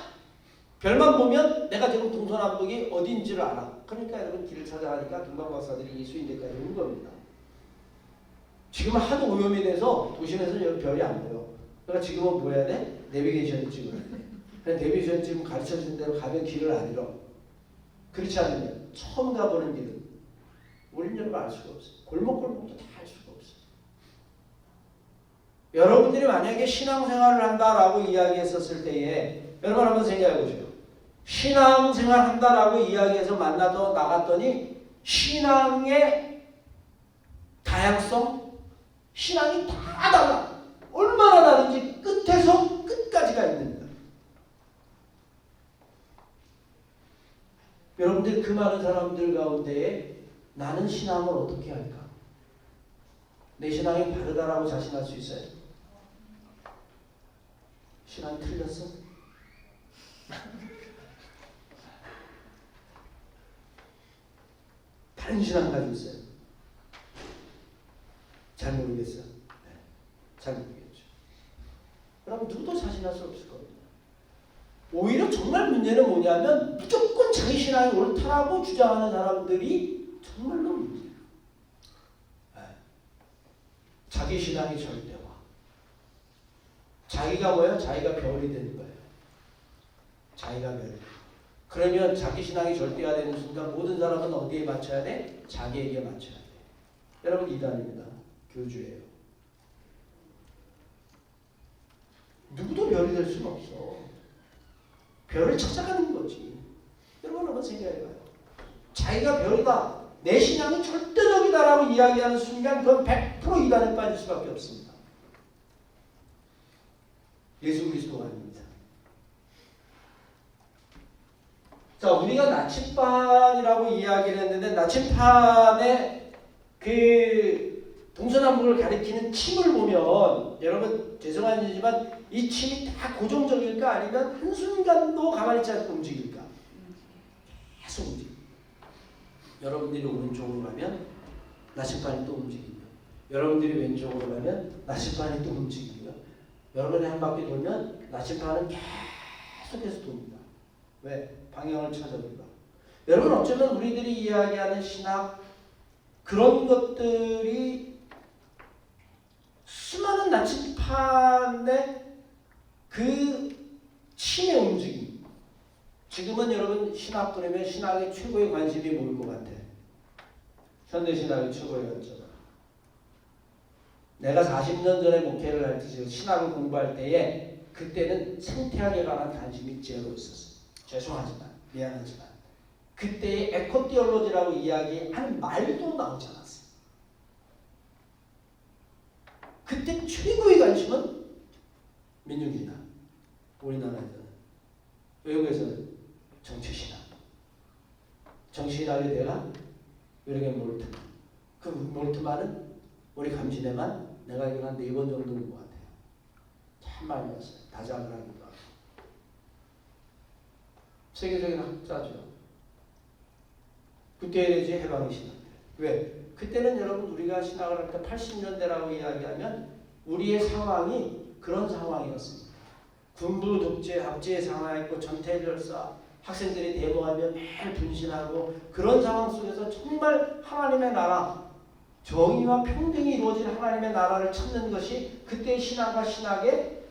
별만 보면 내가 지금 동서남북이 어딘지를 알아. 그러니까 여러분 길을 찾아가니까 동방 박사들이 이수인대까지 온 겁니다. 지금은 하도 오염이 돼서 도심에서는 여러분 별이 안 보여. 그러니까 지금은 뭐 해야 돼? 내비게이션을 찍어야 돼. 그냥 내비게이션 지금 가르쳐 주는 대로 가면 길을 안 잃어. 그렇지 않으면 처음 가보는 길은 우리는 여러분 알 수가 없어요. 골목골목도 다 알 수가 없어요. 여러분들이 만약에 신앙생활을 한다라고 이야기했었을 때에 여러분 한번 생각해 보세요. 신앙생활 한다라고 이야기해서 나갔더니 신앙의 다양성, 신앙이 다 달라. 얼마나 다른지 끝에서 끝까지가 있습니다. 여러분들 그 많은 사람들 가운데에 나는 신앙을 어떻게 할까? 내 신앙이 바르다라고 자신할 수 있어요? 신앙이 틀렸어? 다른 신앙 가지고 있어요? 잘 모르겠어요. 네, 잘 모르겠죠. 그럼 누구도 자신할 수 없을 겁니다. 오히려 정말 문제는 뭐냐면 무조건 자기 신앙이 옳다라고 주장하는 사람들이 정말로 문제예요. 네. 자기 신앙이 절대화. 자기가 뭐예요? 자기가 별이 되는 거예요. 자기가 별이. 그러면 자기 신앙이 절대화되는 순간 모든 사람은 어디에 맞춰야 돼? 자기에게 맞춰야 돼. 여러분 이단입니다. 교주예요. 누구도 별이 될 수는 없어. 별을 찾아가는 거지. 여러분 한번 생각해봐요. 자기가 별이다. 내 신앙이 절대적이다라고 이야기하는 순간 그건 100% 이단에 빠질 수밖에 없습니다. 예수 그리스도가 아닙니다. 자, 우리가 나침반이라고 이야기를 했는데 나침반의 그 동서남북을 가리키는 침을 보면 여러분 죄송한 일이지만 이 침이 다 고정적일까 아니면 한순간도 가만히 있지 않고 움직일까? 계속 움직여. 여러분들이 오른쪽으로 가면 나침반이 또 움직이고 여러분들이 왼쪽으로 가면 나침반이 또 움직이고요. 여러분이 한 바퀴 돌면 나침반은 계속해서 돕니다. 왜? 방향을 찾아보니까. 여러분 어쩌면 우리들이 이야기하는 신학 그런 것들이 수많은 나침반의 그 침의 움직임. 지금은 여러분 신학 그러면 신학의 최고의 관심이 뭘 것 같아? 현대신학의 최고의 관점. 내가 40년 전에 목회를 할 때 신학을 공부할 때에 그때는 생태학에 관한 관심이 제로 있었어요. 죄송하지만 미안하지만 그때의 에코티올로지라고 이야기한 말도 나오지 않았어요. 그때 최고의 관심은 민중신학, 우리나라에서는. 외국에서는 정치신학. 정치신학의 대가 유르겐 몰트. 그 몰트만은 우리 감신에만 내가 알기로 한 4번 정도 본 것 같아요. 참 많이 왔어요. 다작을 하기도 하고. 세계적인 학자죠. 그때의 이제 해방의 신학들. 왜? 그때는 여러분 우리가 신학을 할 때 80년대라고 이야기하면 우리의 상황이 그런 상황이었습니다. 군부 독재, 압제의 상황이었고 전태일열사, 학생들이 데모하면 매일 분신하고 그런 상황 속에서 정말 하나님의 나라, 정의와 평등이 이루어진 하나님의 나라를 찾는 것이 그때의 신학과 신학의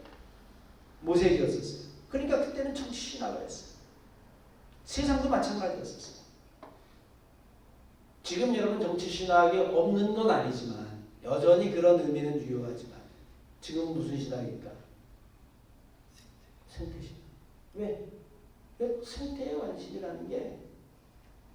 모색이었었어요. 그러니까 그때는 정치 신학을 했어요. 세상도 마찬가지였었어요. 지금 여러분 정치 신학이 없는 건 아니지만 여전히 그런 의미는 유효하지만 지금은 무슨 신학입니까? 생태신학. 왜? 생태의 관심이라는 게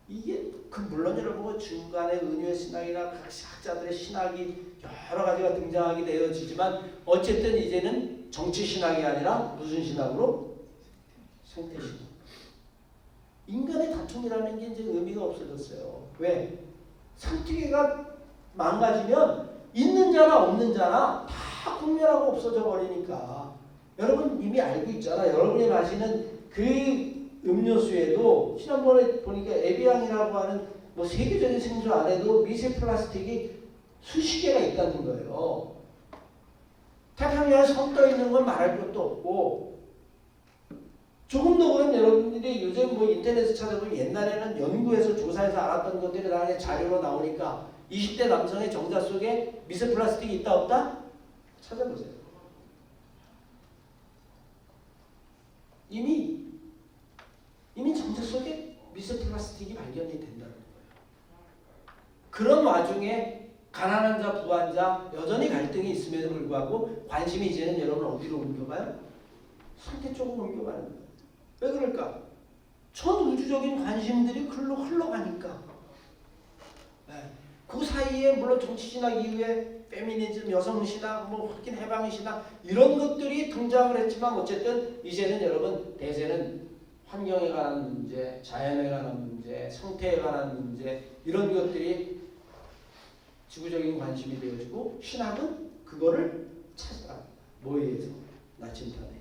이게 그 물론 여러분 중간에 은유의 신학이나 각 학자들의 신학이 여러 가지가 등장하게 되어지지만 어쨌든 이제는 정치 신학이 아니라 무슨 신학으로? 생태 신학. 인간의 다툼이라는 게 이제 의미가 없어졌어요. 왜? 생태계가 망가지면 있는 자나 없는 자나 다 공멸하고 없어져 버리니까 여러분 이미 알고 있잖아. 여러분이 마시는 그 음료수에도 지난번에 보니까 에비앙이라고 하는 뭐 세계적인 생수 안에도 미세 플라스틱이 수십 개가 있다는 거예요. 태평양에 성 떠 있는 건 말할 것도 없고 조금 더 그런 여러분들이 요즘 뭐 인터넷에 찾아보면 옛날에는 연구해서 조사해서 알았던 것들이 나중에 자료로 나오니까 20대 남성의 정자 속에 미세 플라스틱이 있다 없다? 찾아보세요. 이미 정자 속에 미세 플라스틱이 발견이 된다는 거예요. 그런 와중에 가난한 자, 부한 자 여전히 갈등이 있음에도 불구하고 관심이 이제는 여러분 어디로 옮겨가요? 상태 쪽으로 옮겨가는 거예요. 왜 그럴까? 전 우주적인 관심들이 글로 흘러가니까. 네. 그 사이에 물론 정치신학 이후에 페미니즘, 여성신학, 뭐 흑인 해방신학 이런 것들이 등장을 했지만 어쨌든 이제는 여러분 대세는 환경에 관한 문제, 자연에 관한 문제, 생태에 관한 문제 이런 것들이 지구적인 관심이 되어지고 신학은 그거를 찾아갑니다. 뭐에 의해서? 나침반에.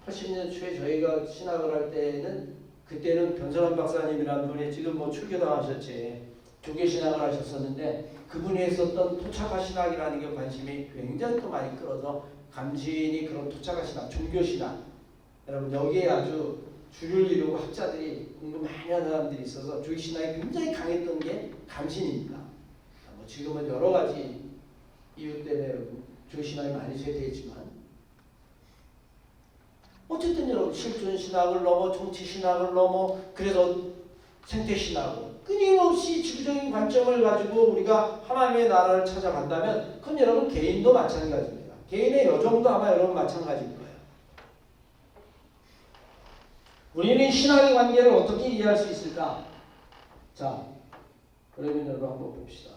80년 초에 저희가 신학을 할 때는 그때는 변선환 박사님이라는 분이 지금 뭐 출교당하셨지 조계 신학을 하셨었는데 그분이 했었던 토착화 신학이라는 게 관심이 굉장히 또 많이 끌어서 감신이 그런 토착화 신학, 종교 신학 여러분 여기에 아주 주를 이루고 학자들이 공부 많이 하는 사람들이 있어서 조계 신학이 굉장히 강했던 게 감신입니다. 뭐 지금은 여러 가지 이유 때문에 여러분 조계 신학이 많이 쇠퇴했지만 어쨌든 여러분 실존 신학을 넘어 정치 신학을 넘어 그래서 생태 신학을 끊임없이 지구적인 관점을 가지고 우리가 하나님의 나라를 찾아간다면 그건 여러분 개인도 마찬가지입니다. 개인의 여정도 아마 여러분 마찬가지일 거예요. 우리는 신학의 관계를 어떻게 이해할 수 있을까? 자, 그러면 여러분 한번 봅시다.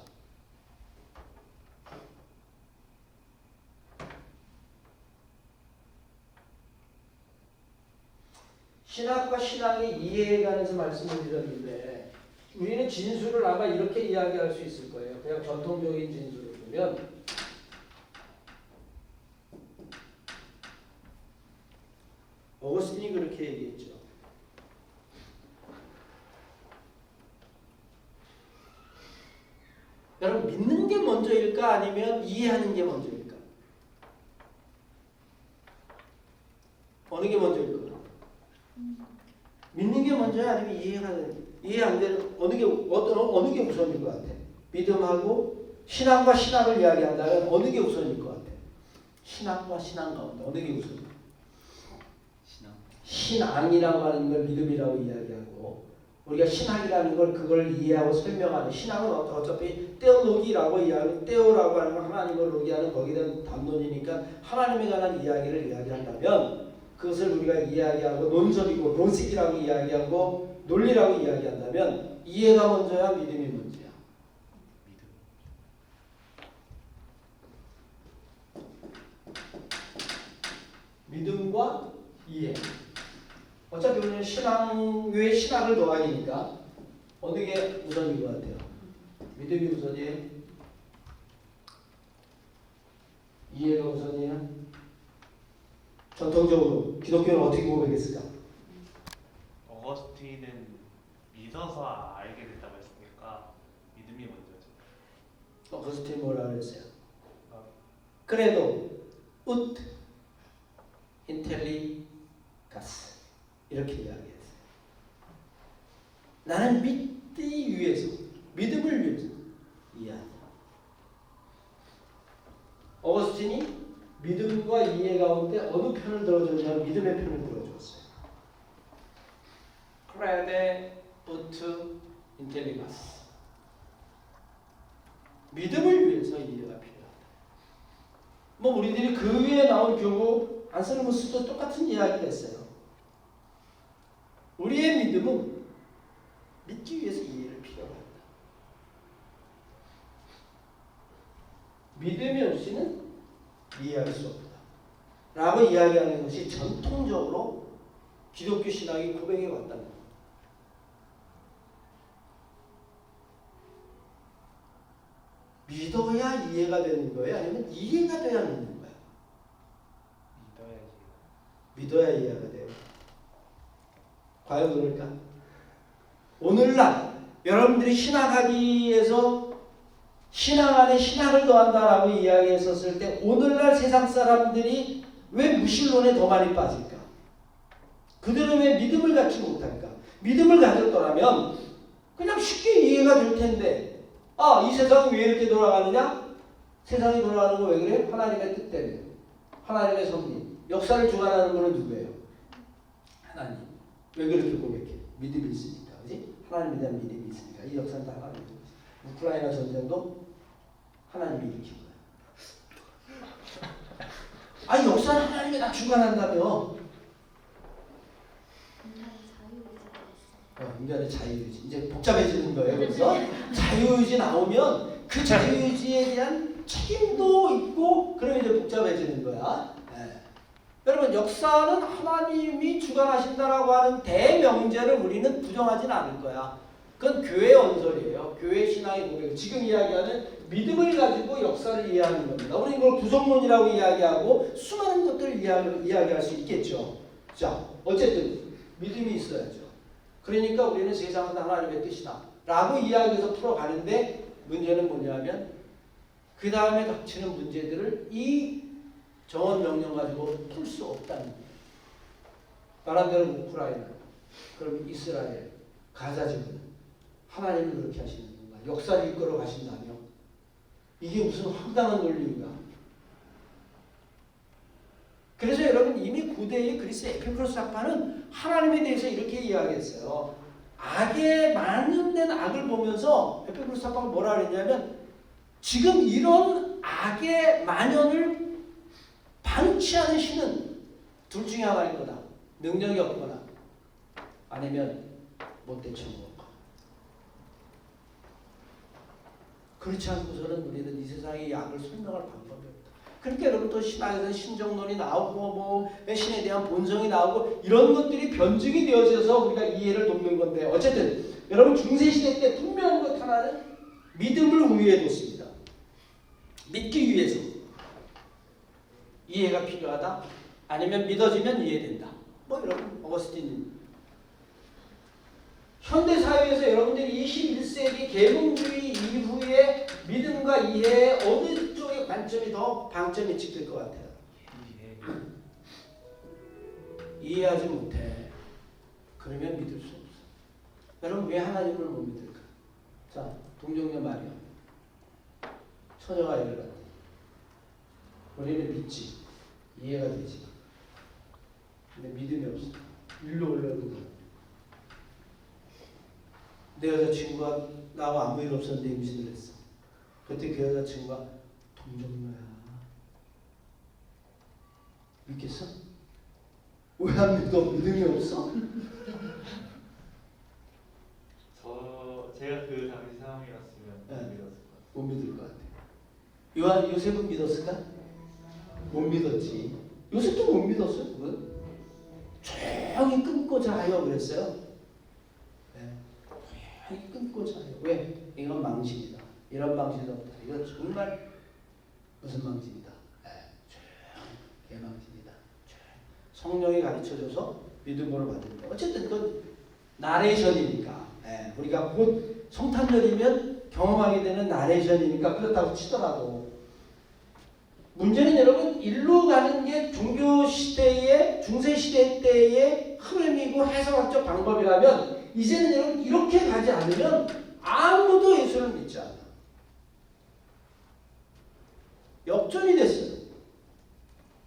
신학과 신앙의 이해에 관해서 말씀을 드렸는데 우리는 진술을 아마 이렇게 이야기할 수 있을 거예요. 그냥 전통적인 진술을 보면 어거스틴이 그렇게 얘기했죠. 여러분 믿는 게 먼저일까 아니면 이해하는 게 먼저일까? 어느 게 먼저일까? 믿는 게 먼저야 아니면 이해 안 되는 어느 게 우선일 것 같아? 믿음하고 신앙과 신학을 이야기한다면 어느 게 우선일 것 같아? 신학과 신앙 가운데 어느 게 우선이야? 신앙이라고 하는 걸 믿음이라고 이야기하고 우리가 신학이라는 걸 그걸 이해하고 설명하는 신학은 어차피 테올로기라고 이야기하는 테오라고 하는 건 하나님을 로기하는 거기에 대한 담론이니까 하나님에 관한 이야기를 이야기한다면 그것을 우리가 이야기하고 논설이고 로직이라고 이야기하고 논리라고 이야기한다면 이해가 먼저야 믿음이 먼저야? 믿음과 이해. 어차피 우리는 신앙 외에 신학을 더하니까 어느 게 우선인 것 같아요? 믿음이 우선이에요? 이해가 우선이에요? 전통적으로 기독교는 어떻게 고백했을까? 어거스틴은 믿어서 알게 됐다고 했으니까 믿음이 먼저죠. 어거스틴 뭐라 그랬어요? 그래도 ut intelligas 이렇게 이야기했어요. 나는 믿기 위해서, 믿음을 위해서 이해한다. 어거스틴이 믿음과 이해 가운데 어느 편을 들어줬냐면 믿음의 편을 들어줬어요. crede ut intelligas. 믿음을 위해서 이해가 필요하다. 뭐 우리들이 그 위에 나온 교부 안셀무스도 똑같은 이야기를 했어요. 우리의 믿음은 믿기 위해서 이해를 필요로 한다. 믿음이 없이는 이해할 수 없다. 라고 이야기하는 것이 전통적으로 기독교 신학이 고백해 왔다는 겁니다. 믿어야 이해가 되는 거예요? 아니면 이해가 돼야 믿는 거예요? 믿어야 이해가 돼요. 과연 그럴까? 오늘날 여러분들이 신학하기에서 신앙 안에 신학을 더한다라고 이야기했었을 때 오늘날 세상 사람들이 왜 무신론에 더 많이 빠질까? 그들은 왜 믿음을 갖지 못할까? 믿음을 가졌더라면 그냥 쉽게 이해가 될 텐데 이 세상이 왜 이렇게 돌아가느냐? 세상이 돌아가는 거 왜 그래? 하나님의 뜻 때문에. 하나님의 섭리. 역사를 주관하는 분은 누구예요? 하나님. 왜 그렇게 고백해? 믿음이 있으니까. 그지? 하나님에 대한 믿음이 있으니까. 이 역사는 다 하나님. 우크라이나 전쟁도 하나님이 일으킨 거야. 역사는 하나님이 다 주관한다며. 인간의 자유의지. 이제 복잡해지는 거예요. 그래서 자유의지 나오면 그 자유의지에 대한 책임도 있고 그러면 이제 복잡해지는 거야. 네. 여러분 역사는 하나님이 주관하신다라고 하는 대명제를 우리는 부정하진 않을 거야. 그건 교회 언설이에요. 교회 신앙의 고백. 지금 이야기하는 믿음을 가지고 역사를 이해하는 겁니다. 우리 이걸 구속론이라고 이야기하고 수많은 것들을 이야기할 수 있겠죠. 자, 어쨌든 믿음이 있어야죠. 그러니까 우리는 세상은 하나님의 뜻이다 라고 이야기해서 풀어가는데 문제는 뭐냐면 그 다음에 닥치는 문제들을 이 정원 명령 가지고 풀 수 없다는 거예요. 말한 대로 우크라이나, 그럼 이스라엘, 가자 지구 하나님은 그렇게 하시는 건가? 역사를 이끌어 가신다며? 이게 무슨 황당한 논리인가? 그래서 여러분 이미 고대의 그리스 에피쿠로스 학파는 하나님에 대해서 이렇게 이야기했어요. 악에 만연된 악을 보면서 에피쿠로스 학파가 뭐라 그랬냐면 지금 이런 악의 만연을 방치하는 신은 둘 중에 하나일 거다. 능력이 없거나 아니면 못 대처먹을 거. 그렇지 않고서는 우리는 이 세상의 약을 설명할 방법이 없다. 그러니까 여러분 또 신학에서 신정론이 나오고 뭐 신에 대한 본성이 나오고 이런 것들이 변증이 되어져서 우리가 이해를 돕는 건데 어쨌든 여러분 중세시대 때 분명한 것 하나는 믿음을 우위에 뒀습니다. 믿기 위해서 이해가 필요하다. 아니면 믿어지면 이해된다. 뭐 이런 어거스틴. 현대 사회에서 여러분들이 21세기 계몽주의 이후에 믿음과 이해에 어느 쪽의 관점이 더 방점이 찍힐 것 같아요? 이해하지 못해. 그러면 믿을 수 없어. 여러분 왜 하나님을 못 믿을까? 자, 동정녀 마리아 처녀가 이르렀다. 우리는 믿지. 이해가 되지. 근데 믿음이 없어. 일로 올라오는 거야. 내 여자친구가 나하고 아무 일 없었는데 임신을 했어. 그때 그 여자친구가 동정녀야. 믿겠어? 왜 안 믿어? 믿음이 없어? 제가 그 당시 상황이었으면 네. 믿었을 것 같아요. 못 믿을 것 같아. 요셉은 믿었을까? 못 믿었지. 요셉도 못 믿었어요. 그건 조용히 끊고자 하여 그랬어요. 네. 조용히 끊고자 하여. 왜? 이건 망신이다. 이런 망신이 없다. 이건 정말 무슨 망신이다. 네. 조용히 개망신이다. 성령이 가르쳐줘서 믿음으로 받는다. 어쨌든 그건 나레이션이니까. 네. 우리가 곧 성탄절이면 경험하게 되는 나레이션이니까 그렇다고 치더라도 문제는 여러분 일로 가는 게 종교 시대의 중세 시대 때의 흐름이고 해석학적 방법이라면 이제는 여러분 이렇게 가지 않으면 아무도 예수를 믿지 않아. 역전이 됐어요.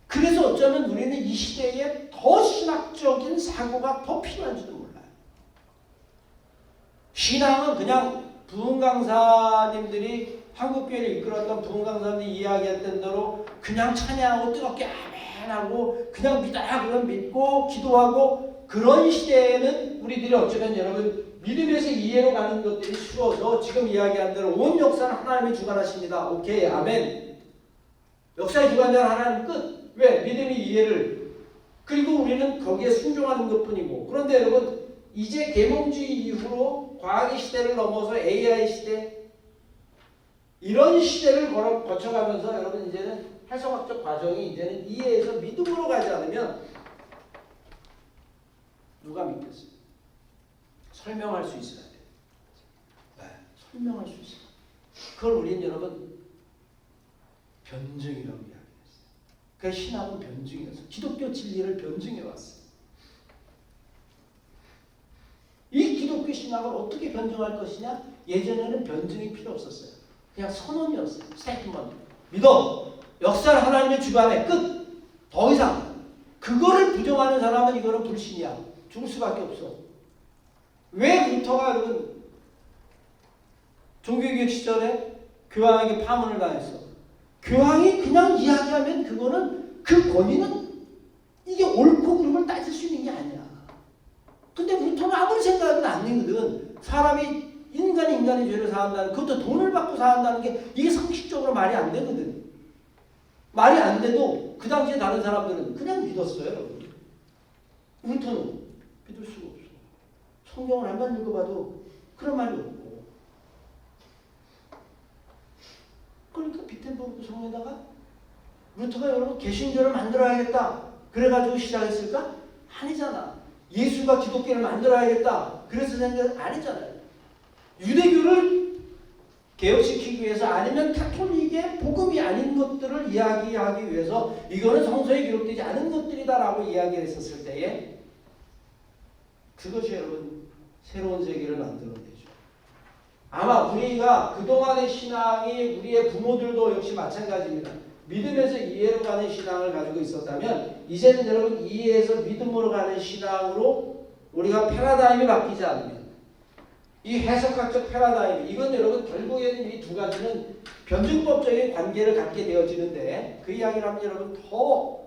그래서 어쩌면 우리는 이 시대에 더 신학적인 사고가 더 필요한지도 몰라요. 신앙은 그냥 부흥 강사님들이 한국교회를 이끌었던 부흥 강사님들이 이야기했던 대로 그냥 찬양하고 뜨겁게 아멘하고 그냥 믿어야 그럼 믿고 기도하고 그런 시대에는 우리들이 어쩌면 여러분 믿음에서 이해로 가는 것들이 쉬워서 지금 이야기한 대로 온 역사는 하나님이 주관하십니다. 오케이 아멘. 역사의 주관자는 하나님 끝. 왜? 믿음이 이해를. 그리고 우리는 거기에 순종하는 것뿐이고. 그런데 여러분 이제 계몽주의 이후로 과학의 시대를 넘어서 AI 시대 이런 시대를 거쳐가면서 여러분 이제는 해석학적 과정이 이제는 이해해서 믿음으로 가지 않으면 누가 믿겠어요? 설명할 수 있어야 돼요. 네, 설명할 수 있어요. 그걸 우리는 여러분 변증이라고 이야기했어요. 그 신학은 변증이었어요. 기독교 진리를 변증해왔어요. 이 기독교 신학을 어떻게 변증할 것이냐? 예전에는 변증이 필요 없었어요. 그냥 선언이었어요. 스테이트먼트. 믿어. 역사를 하나님의 주관에 끝. 더 이상. 그거를 부정하는 사람은 이거는 불신이야. 죽을 수밖에 없어. 왜 루터가 여러분 종교개혁 시절에 교황에게 파문을 당했어? 교황이 그냥 이야기하면 그거는 그 권위는 이게 옳고 그름을 따질 수 있는 게 아니야. 근데 루터는 아무리 생각해도 안 되거든. 사람이 인간이 인간의 죄를 사한다는 그것도 돈을 받고 사한다는 게 이게 상식적으로 말이 안 되거든. 말이 안 돼도 그 당시에 다른 사람들은 그냥 믿었어요. 여러분. 루터는 믿을 수가 없어. 성경을 한번 읽어봐도 그런 말이 없고. 그러니까 비텐버그 성에다가 루터가 여러분 개신교를 만들어야겠다. 그래가지고 시작했을까? 아니잖아. 예수가 기독교를 만들어야겠다. 그래서 생각 아니잖아요. 유대교를 개혁시키기 위해서 아니면 카톨릭의 복음이 아닌 것들을 이야기하기 위해서 이거는 성서에 기록되지 않은 것들이다라고 이야기했었을 때에 그것이 여러분 새로운 세계를 만들어내죠. 아마 우리가 그동안의 신앙이 우리의 부모들도 역시 마찬가지입니다. 믿음에서 이해로 가는 신앙을 가지고 있었다면 이제는 여러분 이해에서 믿음으로 가는 신앙으로 우리가 패러다임이 바뀌지 않으면 이 해석학적 패러다임 이건 여러분 결국에는 이 두 가지는 변증법적인 관계를 갖게 되어지는데 그 이야기를 하면 여러분 더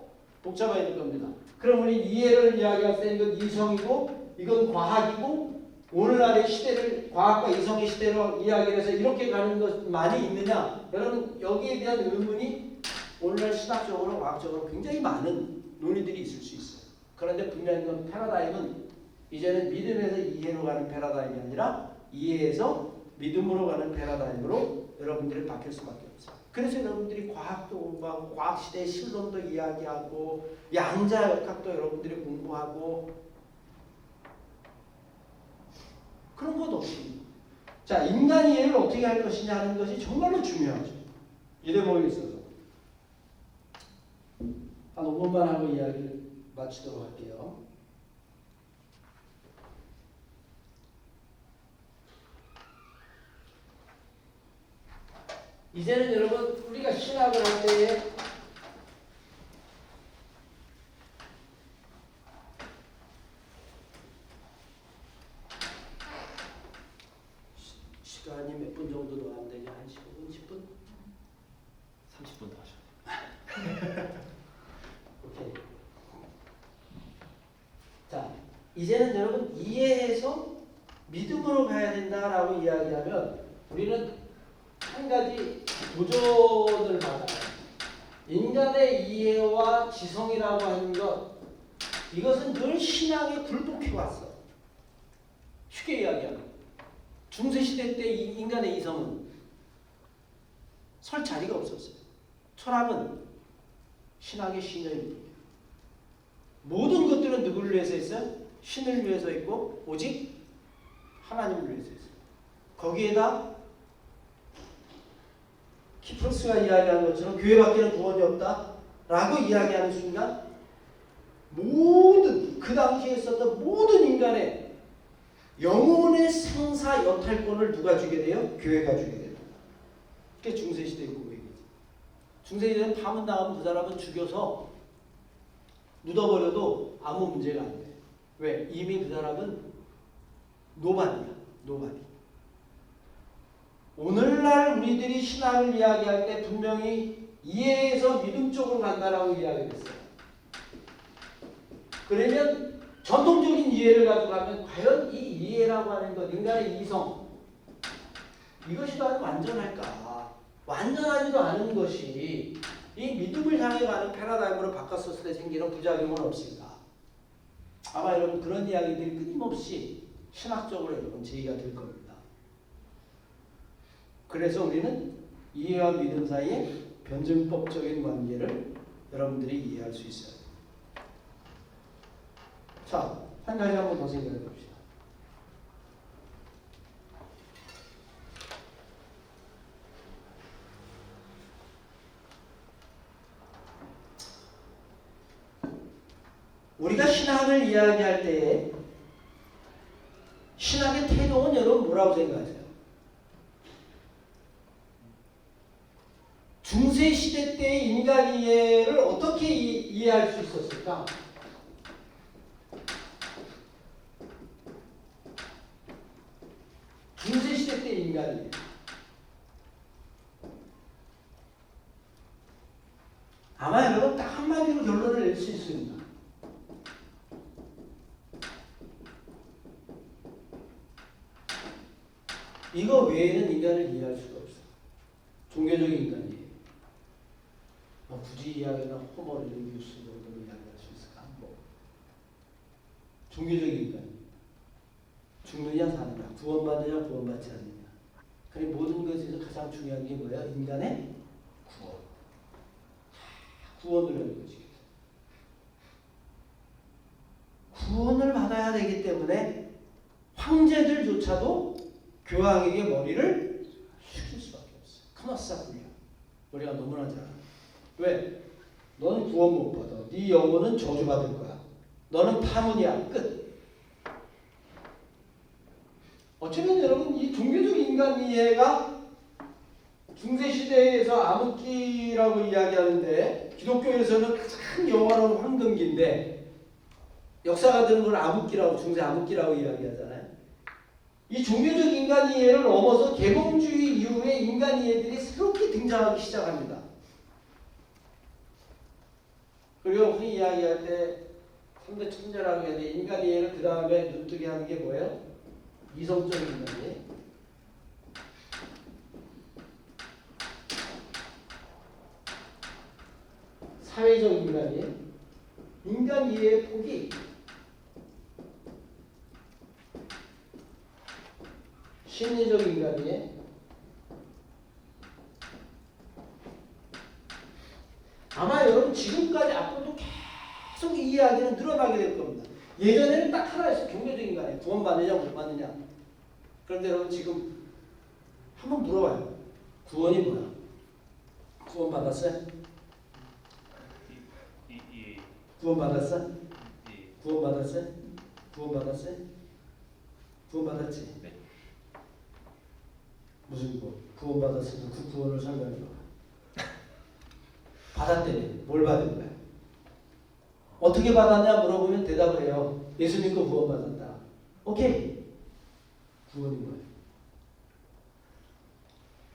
복잡해질 겁니다. 그럼 우리 이해를 이야기할 때 이건 이성이고 이건 과학이고 오늘날의 시대를 과학과 이성의 시대로 이야기를 해서 이렇게 가는 것만이 있느냐? 여러분 여기에 대한 의문이 오늘날 신학적으로 과학적으로 굉장히 많은 논의들이 있을 수 있어요. 그런데 분명히 그 패러다임은 이제는 믿음에서 이해로 가는 패러다임이 아니라 이해에서 믿음으로 가는 패러다임으로 여러분들이 바뀔 수밖에 없어요. 그래서 여러분들이 과학도 공부하고 과학시대의 실론도 이야기하고 양자역학도 여러분들이 공부하고 그런 것 없이 자 인간 이해를 어떻게 할 것이냐 하는 것이 정말로 중요하죠. 이 대목에 있어서 한 5분만 하고 이야기를 마치도록 할게요. 이제는 여러분 우리가 신학을 할 때에 시간이 몇 분 정도 더 안 되냐? 한 15분, 10분? 30분 더 하셔야 오케이. 자, 이제는 여러분 이해해서 믿음으로 가야 된다라고 이야기하면 우리는 한 가지 도전을 받아요. 인간의 이해와 지성이라고 하는 것 이것은 늘 신앙에 굴복해 왔어. 쉽게 이야기하면 중세시대 때 인간의 이성은 설 자리가 없었어요. 철학은 신학의 신념입니다. 모든 것들은 누구를 위해서 했어요? 신을 위해서 있고 오직 하나님을 위해서 했어요. 거기에다 키프로스가 이야기하는 것처럼 교회밖에는 구원이 없다라고 이야기하는 순간 모든 그 당시에 있었던 모든 인간의 영혼의 생사 여탈권을 누가 주게 돼요? 교회가 주게 돼요. 그게 중세시대의 고백이지. 중세시대는 파문 나가면 그 사람은 죽여서 묻어버려도 아무 문제가 안 돼. 왜? 이미 그 사람은 노바디야. 노바디. 오늘날 우리들이 신학을 이야기할 때 분명히 이해에서 믿음 쪽으로 간다라고 이야기했어요. 그러면 전통적인 이해를 가지고 가면 과연 이 이해라고 하는 것, 인간의 이성 이것이 과연 완전할까? 완전하지도 않은 것이 이 믿음을 향해 가는 패러다임으로 바꿨었을 때 생기는 부작용은 없을까? 아마 여러분 그런 이야기들이 끊임없이 신학적으로 여러분 제기가 될 겁니다. 그래서 우리는 이해와 믿음 사이의 변증법적인 관계를 여러분들이 이해할 수 있어요. 자, 한 가지 한번 더 생각해 봅시다. 우리가 신학을 이야기할 때에 신학의 태동은 여러분 뭐라고 생각하세요? 중세시대 때의 인간 이해를 어떻게 이해할 수 있었을까? 중세시대 때의 인간 이해. 아마 여러분 딱 한마디로 결론을 낼 수 있습니다. 이거 외에는 인간을 이해할 수가 없어. 종교적인 인간이에요. 굳이 이야기하면 호모 렐리기우스 정도로 이야기할 수 있을까? 뭐 종교적인 인간, 죽느냐 사느냐, 구원받느냐 구원받지 않느냐. 그래 모든 것에서 가장 중요한 게 뭐야? 인간의 구원. 구원을 하는 거지. 구원을 받아야 되기 때문에 황제들조차도 교황에게 머리를 숙일 수밖에 없어. 카마사 굴려. 머리가 너무나 작아. 왜? 너는 구원 못 받아. 네 영혼은 저주받을 거야. 너는 파문이야. 끝. 어쩌면 여러분 이 종교적 인간 이해가 중세시대에서 암흑기라고 이야기하는데 기독교에서는 가장 영원한 황금기인데 역사가들은 그걸 암흑기라고 중세 암흑기라고 이야기하잖아요. 이 종교적 인간 이해를 넘어서 계몽주의 이후에 인간 이해들이 새롭게 등장하기 시작합니다. 그리고 흔히 이야기할 때 3대 천재라고 해야 돼. 인간 이해를 그 다음에 눈뜨게 하는 게 뭐예요? 이성적인 인간 이해. 사회적 인간 이해. 인간 이해의 폭이 심리적 인간 이해. 아마 여러분 지금까지 앞으로도 계속 이 이야기는 늘어나게 될 겁니다. 예전에는 딱 하나였어요. 종교적 인간이에요. 구원받느냐 못 받느냐. 그런데 여러분 지금 한번 물어봐요. 구원이 뭐야? 구원받았어요? 구원받았어? 구원받았어요? 구원받았어요? 구원받았지? 네. 무슨 구원? 구원받았으면 그 구원을 설명해봐. 받았대네. 뭘 받은 거야? 어떻게 받았냐 물어보면 대답을 해요. 예수 믿고 구원받았다. 오케이. 구원이 뭐예요?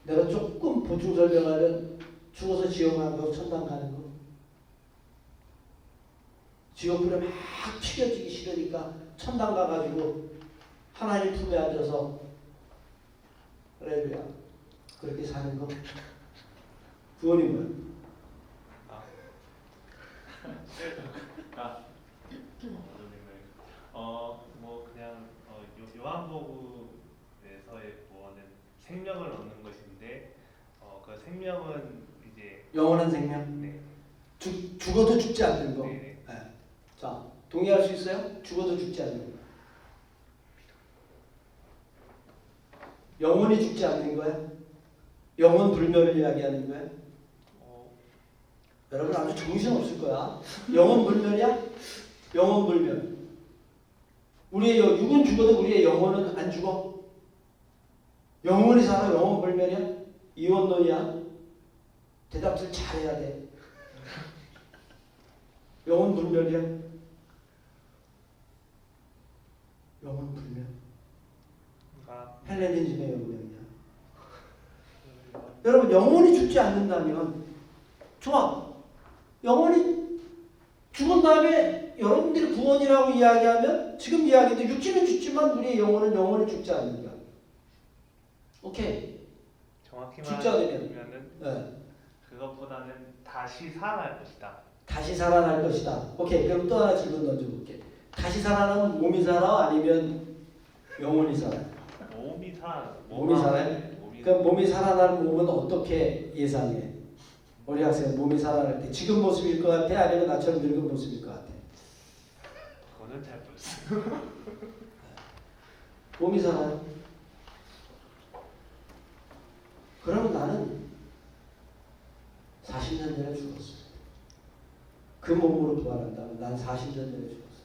내가 조금 보충 설명하면 죽어서 지옥 안 가고 천당 가는 거. 지옥불에 막 튀겨지기 싫으니까 천당 가가지고 하나님 품에 앉아서 할렐루야 그렇게 사는 거. 구원이 뭐야? 뭐 그냥 요한복음에서의 구원은 생명을 얻는 것인데 그 생명은 이제 영원한 생명. 네. 죽어도 죽지 않는 거. 네. 네. 자, 동의할 수 있어요? 죽어도 죽지 않는 거. 영원히 죽지 않는 거야? 영원 불멸을 이야기하는 거야? 여러분 아주 정신 없을 거야. 영원 불멸이야? 영원 불멸. 우리의 육은 죽어도 우리의 영혼은 안 죽어. 영원히 살아. 영원 불멸이야? 이원론이야? 대답을 잘해야 돼. 영원 불멸이야? 영원 불멸. 헬레니즘의 영역이야. 여러분 영원히 죽지 않는다면 좋아. 영원히 죽은 다음에 여러분들이 구원이라고 이야기하면 지금 이야기도 육체는 죽지만 우리의 영혼은 영원히 죽지 않는다. 오케이. 정확히 죽자 되면. 말하면은 네. 그것보다는 다시 살아날 것이다. 다시 살아날 것이다. 오케이. 그럼 또 하나 질문 던져볼게. 다시 살아나면 몸이 살아? 아니면 영혼이 살아? 몸이 살아. 몸이 살아요? 그럼 몸이 살아나는 몸은 어떻게 예상해? 우리 학생 몸이 살아날 때 지금 모습일 것 같아? 아니면 나처럼 늙은 모습일 것 같아? 그거는 잘 모르겠어요. 몸이 살아요. 그러면 나는 40년 전에 죽었어. 그 몸으로 부활한다면 난 40년 전에 죽었어.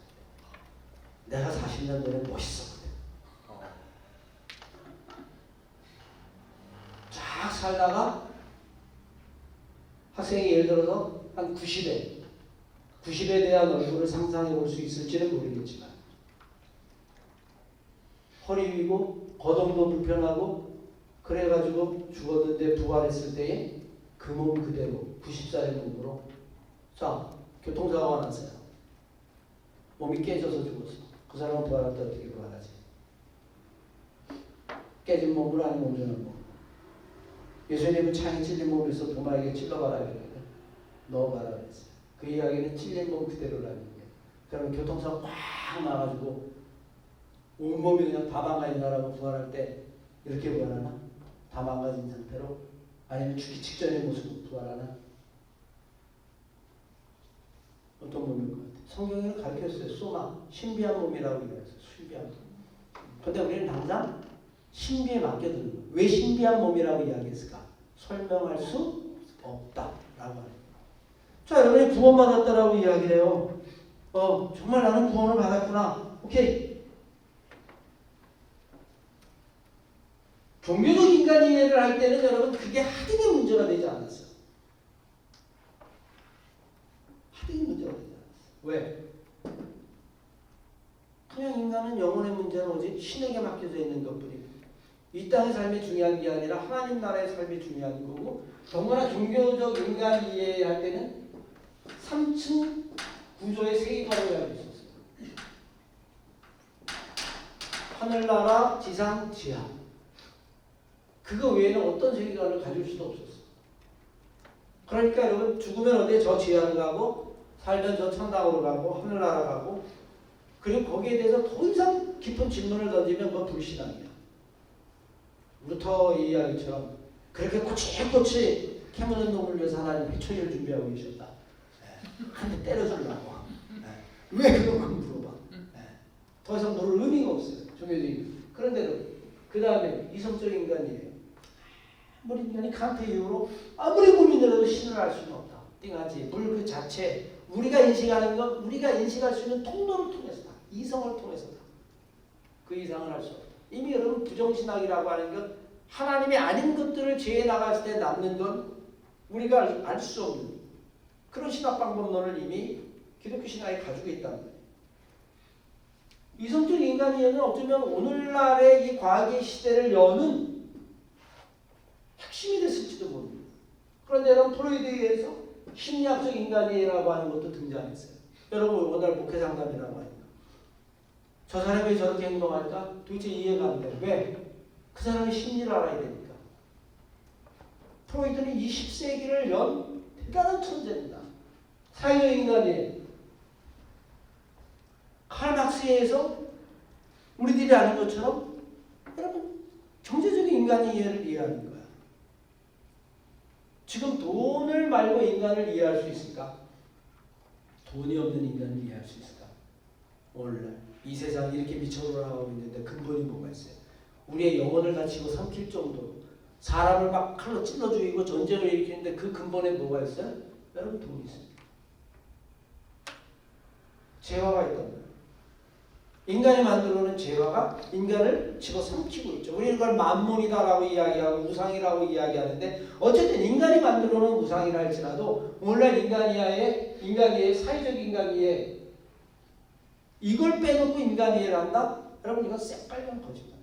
내가 40년 전에 멋있었거든. 쫙 살다가 학생이 예를 들어서 한 90에 대한 얼굴을 상상해 볼 수 있을지는 모르겠지만 허리 위고 거동도 불편하고 그래가지고 죽었는데 부활했을 때에 그 몸 그대로 90살의 몸으로 자 교통사고가 났어요. 몸이 깨져서 죽었어. 그 사람은 부활할 때 어떻게 부활하지? 깨진 몸으로 아니면 온전한 몸. 예수님은 창이 찔린 몸에서 도마에게 찔러봐라 그랬거든. 넣어봐라 그랬어요. 그 이야기는 찔린 몸 그대로라는 얘기예요. 그러면 교통사고 꽉 나가지고 온몸이 그냥 다 망가진 사람을 구원할 때 이렇게 구원하나? 다 망가진 상태로? 아니면 죽기 직전의 모습을 구원하나? 어떤 몸일 것 같아요? 성경에는 가르쳤어요. 소마, 신비한 몸이라고 이야기했어요. 신비한 몸. 근데 우리는 항상 신비에 맡겨두는 거예요. 왜 신비한 몸이라고 이야기했을까? 설명할 수 없다라고 하는 거예요. 자, 여러분이 구원받았다라고 이야기해요. 정말 나는 구원을 받았구나. 오케이. 종교적 인간 이해를 할 때는 여러분 그게 하등의 문제가 되지 않았어요. 하등의 문제가 되지 않았어요. 왜? 그냥 인간은 영혼의 문제는 오직 신에게 맡겨져 있는 것뿐입니다. 이 땅의 삶이 중요한 게 아니라 하나님 나라의 삶이 중요한 거고, 더구나 종교적 인간 이해할 때는 3층 구조의 세계관을 가지고 있었어요. 하늘나라, 지상, 지하. 그거 외에는 어떤 세계관을 가질 수도 없었어요. 그러니까 여러분 죽으면 어디에 저 지하로 가고 살면 저 천당으로 가고 하늘나라 가고, 그리고 거기에 대해서 더 이상 깊은 질문을 던지면 그건 불신앙이야. 루터 이야기처럼 그렇게 꼬치꼬치 캐묻는 놈을 위해서 하나님 회초리를 준비하고 계셨다. 한 대 때려주려고. 왜 그런 물어봐. 더 이상 물을 의미가 없어요. 종교적인. 그런데도 그 다음에 이성적 인간이에요. 아무리 인간이 칸트 이후로 아무리 고민을 해도 신을 알 수는 없다. 띵하지. 물 그 자체 우리가 인식하는 건 우리가 인식할 수 있는 통로를 통해서다. 이성을 통해서다. 그 이상을 할 수 없다. 이미 여러분 부정신학이라고 하는 것, 하나님이 아닌 것들을 제해 나갔을 때 남는 건 우리가 알 수 없는 그런 신학 방법론을 이미 기독교 신학이 가지고 있다는 거예요. 이성적 인간이에는 어쩌면 오늘날의 이 과학의 시대를 여는 핵심이 됐을지도 모릅니다. 그런데 여러분 프로이드에 의해서 심리학적 인간이라고 하는 것도 등장했어요. 여러분 오늘 목회 상담이라고 하니까 저 사람이 저렇게 행동할까? 도대체 이해가 안 돼. 왜? 그 사람의 심리를 알아야 되니까. 프로이드는 20세기를 연 대단한 천재입니다. 사회적 인간이에요. 칼 막스에 의해서 우리들이 아는 것처럼 여러분 경제적인 인간의 이해를 이해하는 거야. 지금 돈을 말고 인간을 이해할 수 있을까? 돈이 없는 인간을 이해할 수 있을까? 오늘날 이 세상이 이렇게 미쳐 돌아가고 있는데 근본이 뭐가 있어요? 우리의 영혼을 다 집어삼킬 정도로 사람을 막 칼로 찔러 죽이고 전쟁을 일으키는데 그 근본에 뭐가 있어요? 여러분 돈이 있어요. 재화가 있단 말이에요. 인간이 만들어놓은 재화가 인간을 집어삼키고 있죠. 우리는 그걸 만몬이다라고 이야기하고 우상이라고 이야기하는데, 어쨌든 인간이 만들어놓은 우상이라 할지라도 오늘날 인간이의 사회적 인간이에 이걸 빼놓고 인간이해를 한다? 여러분 이건 새빨간 거짓말.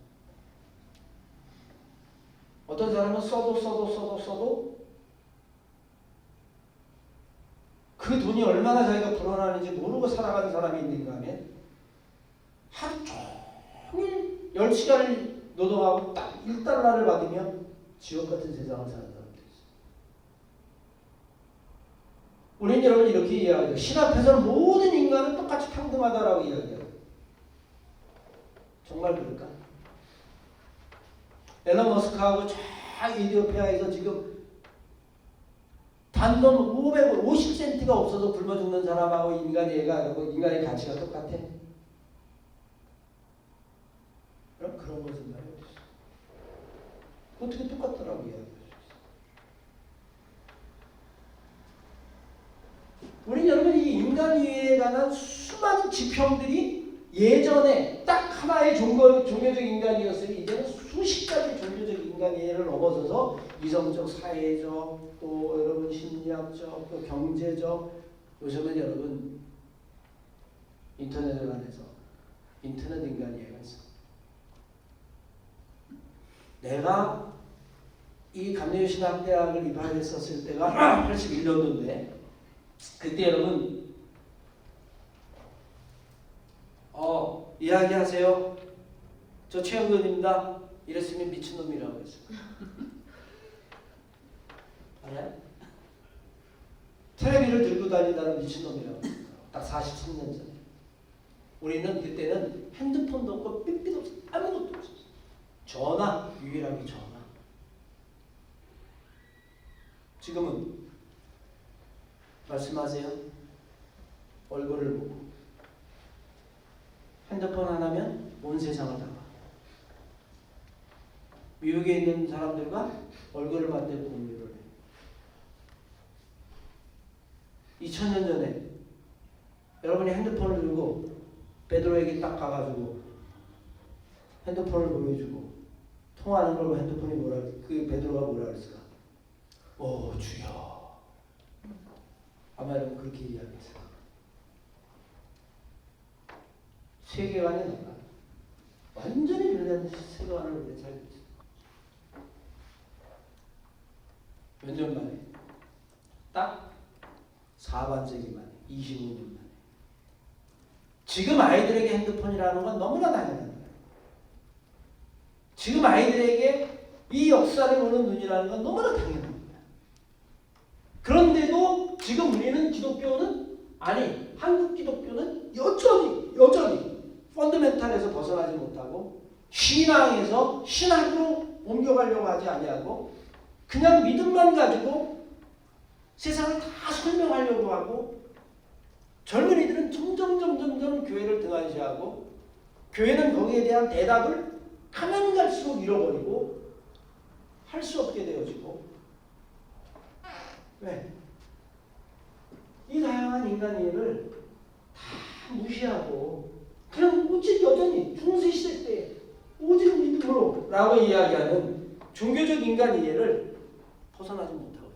어떤 사람은 써도 그 돈이 얼마나 자기가 불어나는지 모르고 살아가는 사람이 있는가 하면 하루 종일 10시간을 노동하고 딱 1달러를 받으면 지옥 같은 세상을 사는 사람들이 있어요. 우리는 여러분 이렇게 이야기해요. 신 앞에서는 모든 인간은 똑같이 평등하다라고 이야기해요. 정말 그럴까? 앨런 머스크하고 저 이디오피아에서 지금 단돈 550센트가 없어서 굶어 죽는 사람하고 인간의 가치가 똑같아? 그럼 그런 것은 말이야. 어떻게 똑같더라고 이야기할 수 있어. 우리 여러분 이 인간위에 관한 수많은 지평들이 예전에 딱 하나의 종교적 인간이었으면 이제는 수십 가지 종교적 인간이해를 넘어서서 이성적, 사회적, 또 여러분 심리학적, 또 경제적, 요즘은 여러분 인터넷을 안에서 인터넷 인간이해가 있어. 내가 이 감리신학대학을 입학했었을 때가 81년도인데 그때 여러분 이야기하세요. 저 최영근입니다. 이랬으면 미친놈이라고 했어요. 알아요? 텔레비를 들고 다닌다는 미친놈이라고 딱 43년 전에. 우리는 그때는 핸드폰도 없고 삐삐도 없어. 아무것도 없었어. 전화, 유일하게 전화. 지금은 말씀하세요. 얼굴을 보고 핸드폰 하나면 온 세상을 다 봐. 미국에 있는 사람들과 얼굴을 맞대고 공유를 해. 2000년 전에 여러분이 핸드폰을 들고 베드로에게 딱 가가지고 핸드폰을 보여주고 통화하는 걸 핸드폰이 그 베드로가 뭐라 그랬을까? 오 주여. 아마 여러분 그렇게 이야기했어요. 세계관이 나가. 완전히 변한 세계관을 우리가 살고 있어요. 몇 년 만에? 딱 4반세기 만에, 25년 만에. 지금 아이들에게 핸드폰이라는 건 너무나 당연한 거예요. 지금 아이들에게 이 역사를 보는 눈이라는 건 너무나 당연한 거예요. 그런데도 지금 우리는 기독교는, 아니 한국 기독교는 여전히 펀더멘탈에서 벗어나지 못하고 신앙에서 신학으로 옮겨가려고 하지 아니하고 그냥 믿음만 가지고 세상을 다 설명하려고 하고 젊은이들은 점점 교회를 등한시하고 교회는 거기에 대한 대답을 가면 갈수록 잃어버리고 할 수 없게 되어지고 왜? 이 다양한 인간 이해를 다 무시하고 그냥 오직 여전히 중세시대 때 오직 믿음으로 라고 이야기하는 종교적 인간 이해를 벗어나지 못하고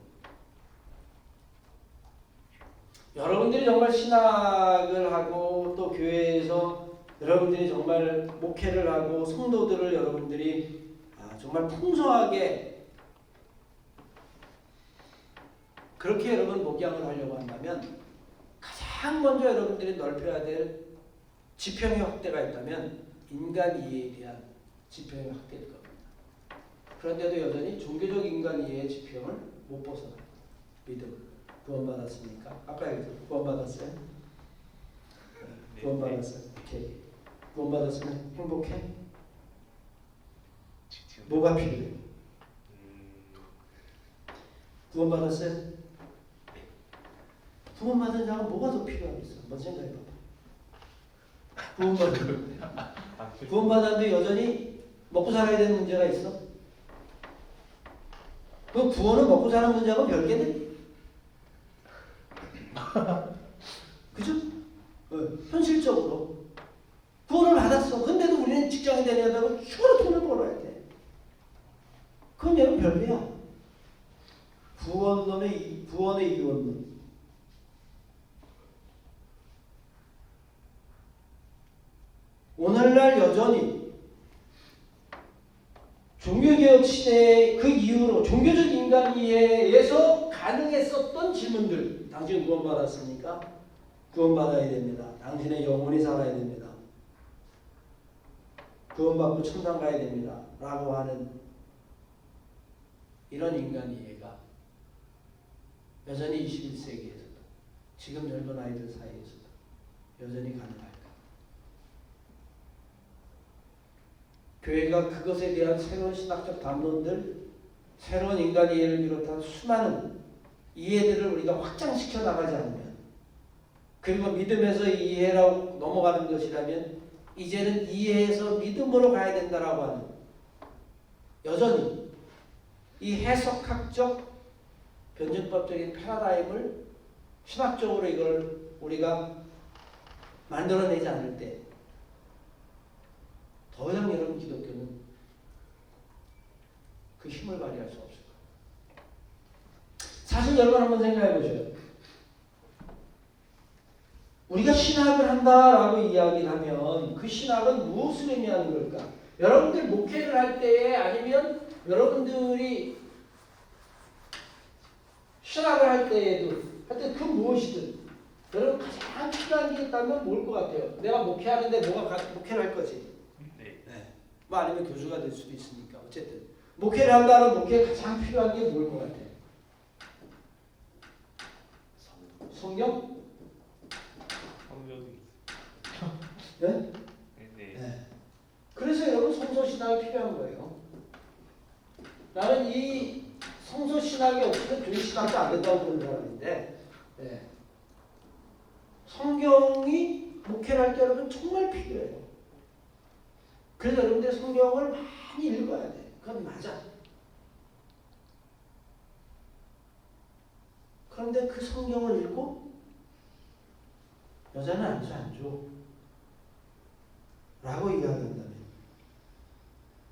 여러분들이 정말 신학을 하고 또 교회에서 여러분들이 정말 목회를 하고 성도들을 여러분들이 정말 풍성하게 그렇게 여러분 목양을 하려고 한다면 가장 먼저 여러분들이 넓혀야 될 지평의 확대가 있다면 인간 이해에 대한 지평의 확대일 겁니다. 그런데도 여전히 종교적 인간 이해의 지평을 못 벗어나요. 믿음. 구원받았습니까? 아까 얘기했죠. 구원받았어요? 네. 구원받았어요. 오케이. 구원받았으면 행복해? 뭐가 필요해? 구원받았어요? 구원받은 자가 뭐가 더 필요하겠어? 한번 생각해봐봐. 구원받았는데 여전히 먹고 살아야 되는 문제가 있어? 그 구원은 먹고 사는 문제하고 별개네? 그죠? 현실적으로 구원을 받았어. 근데도 우리는 직장에 다니다가 추가로 돈을 벌어야 돼. 그건 얘는 별개야. 구원의 이원론. 오늘날 여전히 종교개혁 시대의 그 이후로 종교적 인간 이해에서 가능했었던 질문들. 당신 구원받았습니까? 구원받아야 됩니다. 당신의 영혼이 살아야 됩니다. 구원받고 천당 가야 됩니다. 라고 하는 이런 인간 이해가 여전히 21세기에서도 지금 젊은 아이들 사이에서도 여전히 가능할까? 교회가 그것에 대한 새로운 신학적 담론들, 새로운 인간 이해를 비롯한 수많은 이해들을 우리가 확장시켜 나가지 않으면, 그리고 믿음에서 이해라고 넘어가는 것이라면 이제는 이해에서 믿음으로 가야 된다라고 하는, 여전히 이 해석학적 변증법적인 패러다임을 신학적으로 이걸 우리가 만들어내지 않을 때 더 이상 여러분 기독교는 그 힘을 발휘할 수 없을 거예요. 사실 여러분 한번 생각해 보셔요. 우리가 신학을 한다라고 이야기를 하면 그 신학은 무엇을 의미하는 걸까? 여러분들 목회를 할 때에 아니면 여러분들이 신학을 할 때에도 하여튼 그 무엇이든 여러분 가장 필요한 게 있다면 뭘 것 같아요? 내가 목회하는데 목회를 할 거지. 뭐 아니면 교수가 될 수도 있으니까 어쨌든 목회를 한다는 목회에 가장 필요한 게 뭘 것 같아요? 성경? 성경이 네? 네. 네. 그래서 여러분 성서신학이 필요한 거예요. 나는 이 성서신학이 없으면 교회신학도 안 된다고 보는 사람인데 네. 성경이 목회할 때 여러분 정말 필요해요. 그래서 여러분들 성경을 많이 읽어야 돼. 그건 맞아. 그런데 그 성경을 읽고 여자는 안주 안 줘. 라고 이야기한다면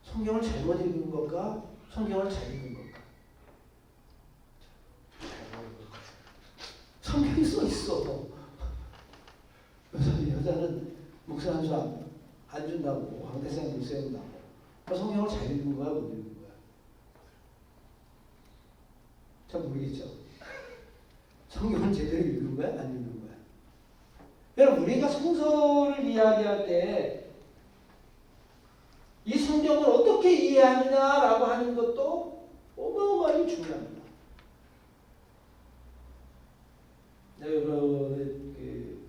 성경을 잘못 읽은 것과 성경을 잘 읽은 것과 성경이 써 있어. 여자는 목사 한 수 안 준다고 황대상 못 세운다고. 성경을 잘 읽은 거야 못 읽은 거야? 잘 모르겠죠. 성경을 제대로 읽은 거야 안 읽은 거야? 여러분 우리가 성서를 이야기할 때 이 성경을 어떻게 이해하느냐라고 하는 것도 어마어마하게 중요합니다. 그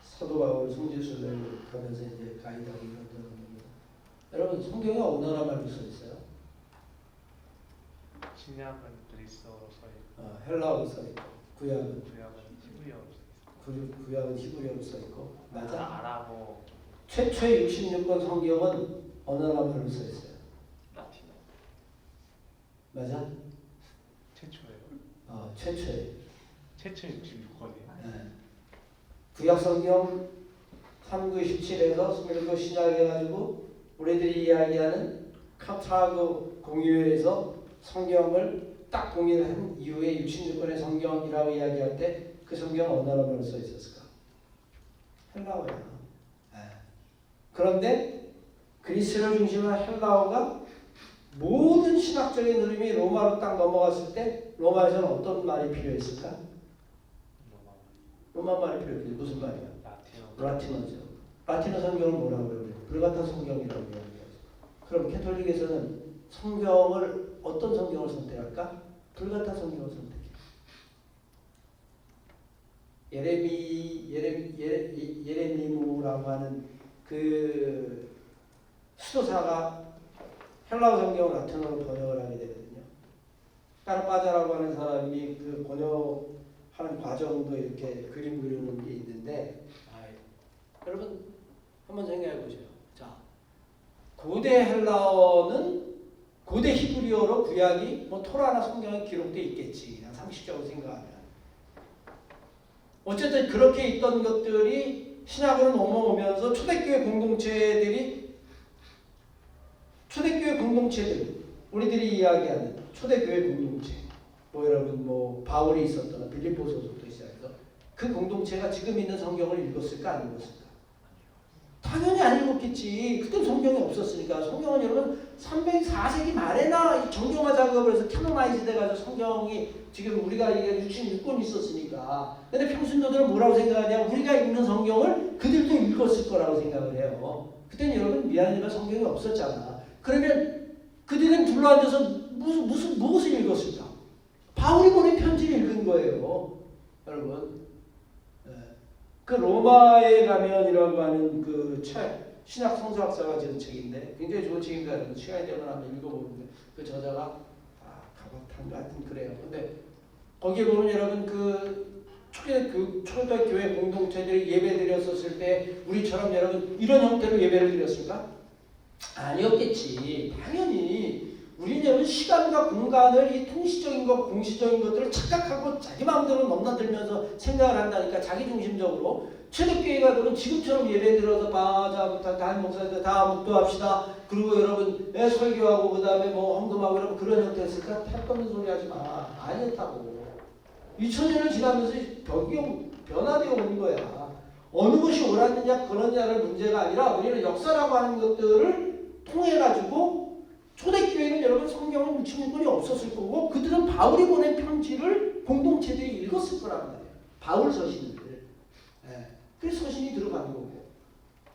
사도 바울 성지순례를 가면서 이제 가이드하고 이런 겁니다. 여러분 성경에 어느 나라 말로 써 있어요? 신약은 그리스어로 써 있고 헬라어로 써 있고 구약은 히브리어로 히브리어로 써 있고 맞아? 아랍어 최초의 66권 성경은 어느 나라 말로 써 있어요? 라틴어. 맞아? 최초예요. 최초의. 최초 66권이에요. 네. 구약 성경 397에서 21권 신약해가지고 우리들이 이야기하는 카타르고 공유에서 성경을 딱 공유한 이후에 66권의 성경이라고 이야기할 때 그 성경은 어느 나라로 써 있었을까? 헬라어야. 네. 그런데 그리스를 중심으로 헬라어가 모든 신학적인 흐름이 로마로 딱 넘어갔을 때 로마에서는 어떤 말이 필요했을까? 로마 말이 필요했지. 무슨 말이야? 라틴어죠. 라틴어 성경을 뭐라고 그래요? 불가타 성경이라고 이야기하죠. 그럼 캐톨릭에서는 성경을 어떤 성경을 선택할까? 불가타 성경을 선택해. 예레미무라고 하는 그 수도사가 헬라어 성경을 라틴어로 번역을 하게 되거든요. 까르파자라고 하는 사람이 그 번역하는 과정도 이렇게 그림 그리는 게 있는데 여러분 한번 생각해 보세요. 자, 고대 헬라어는 고대 히브리어로 구약이 뭐 토라나 성경에 기록돼 있겠지. 그냥 상식적으로 생각하면. 어쨌든 그렇게 있던 것들이 신약으로 넘어오면서 초대교회 공동체들 우리들이 이야기하는 초대교회 공동체 뭐 여러분 뭐 바울이 있었던 빌립보서부터 시작해서 그 공동체가 지금 있는 성경을 읽었을까 안 읽었을까? 당연히 안 읽었겠지. 그때 성경이 없었으니까. 성경은 여러분 304세기 말에나 정경화 작업을 해서 캐노나이즈 돼가지고 성경이 지금 우리가 이게 66권 있었으니까. 근데 평신도들은 뭐라고 생각하냐? 우리가 읽는 성경을 그들도 읽었을 거라고 생각을 해요. 그때는 여러분 미안하지만 성경이 없었잖아. 그러면 그들은 둘러앉아서 무엇을 읽었을까? 바울이 보낸 편지를 읽은 거예요. 여러분. 그 로마에 가면이라고 하는 그 책, 신학 성서학자가 지은 책인데 굉장히 좋은 책입니다. 여러분 시간이 되면 한번 읽어보는데 그 저자가 가박탄 같은 그래요. 근데 거기에 보면 여러분 그 초대 교회 공동체들이 예배 드렸었을 때 우리처럼 여러분 이런 형태로 예배를 드렸을까? 아니었겠지. 당연히 우리는 여러분 시간과 공간을 이 통시적인 것, 공시적인 것들을 착각하고 자기 마음대로 넘나들면서 생각을 한다니까 자기중심적으로. 초대교회가 그러면 지금처럼 예배 들어서 바자부터 담임 목사들 다 묵도합시다. 그리고 여러분 설교하고 그 다음에 뭐 헌금하고 여러분 그런 형태였을까? 패없는 소리 하지 마. 아니었다고. 2000년을 지나면서 변화되어 온 거야. 어느 것이 옳았느냐 그러느냐를 문제가 아니라 우리는 역사라고 하는 것들을 통해 가지고 초대교회는 여러분 성경은 66권이 없었을 거고 그들은 바울이 보낸 편지를 공동체들이 읽었을 거란 말이에요. 바울 서신들. 그 서신이 들어가는 거고.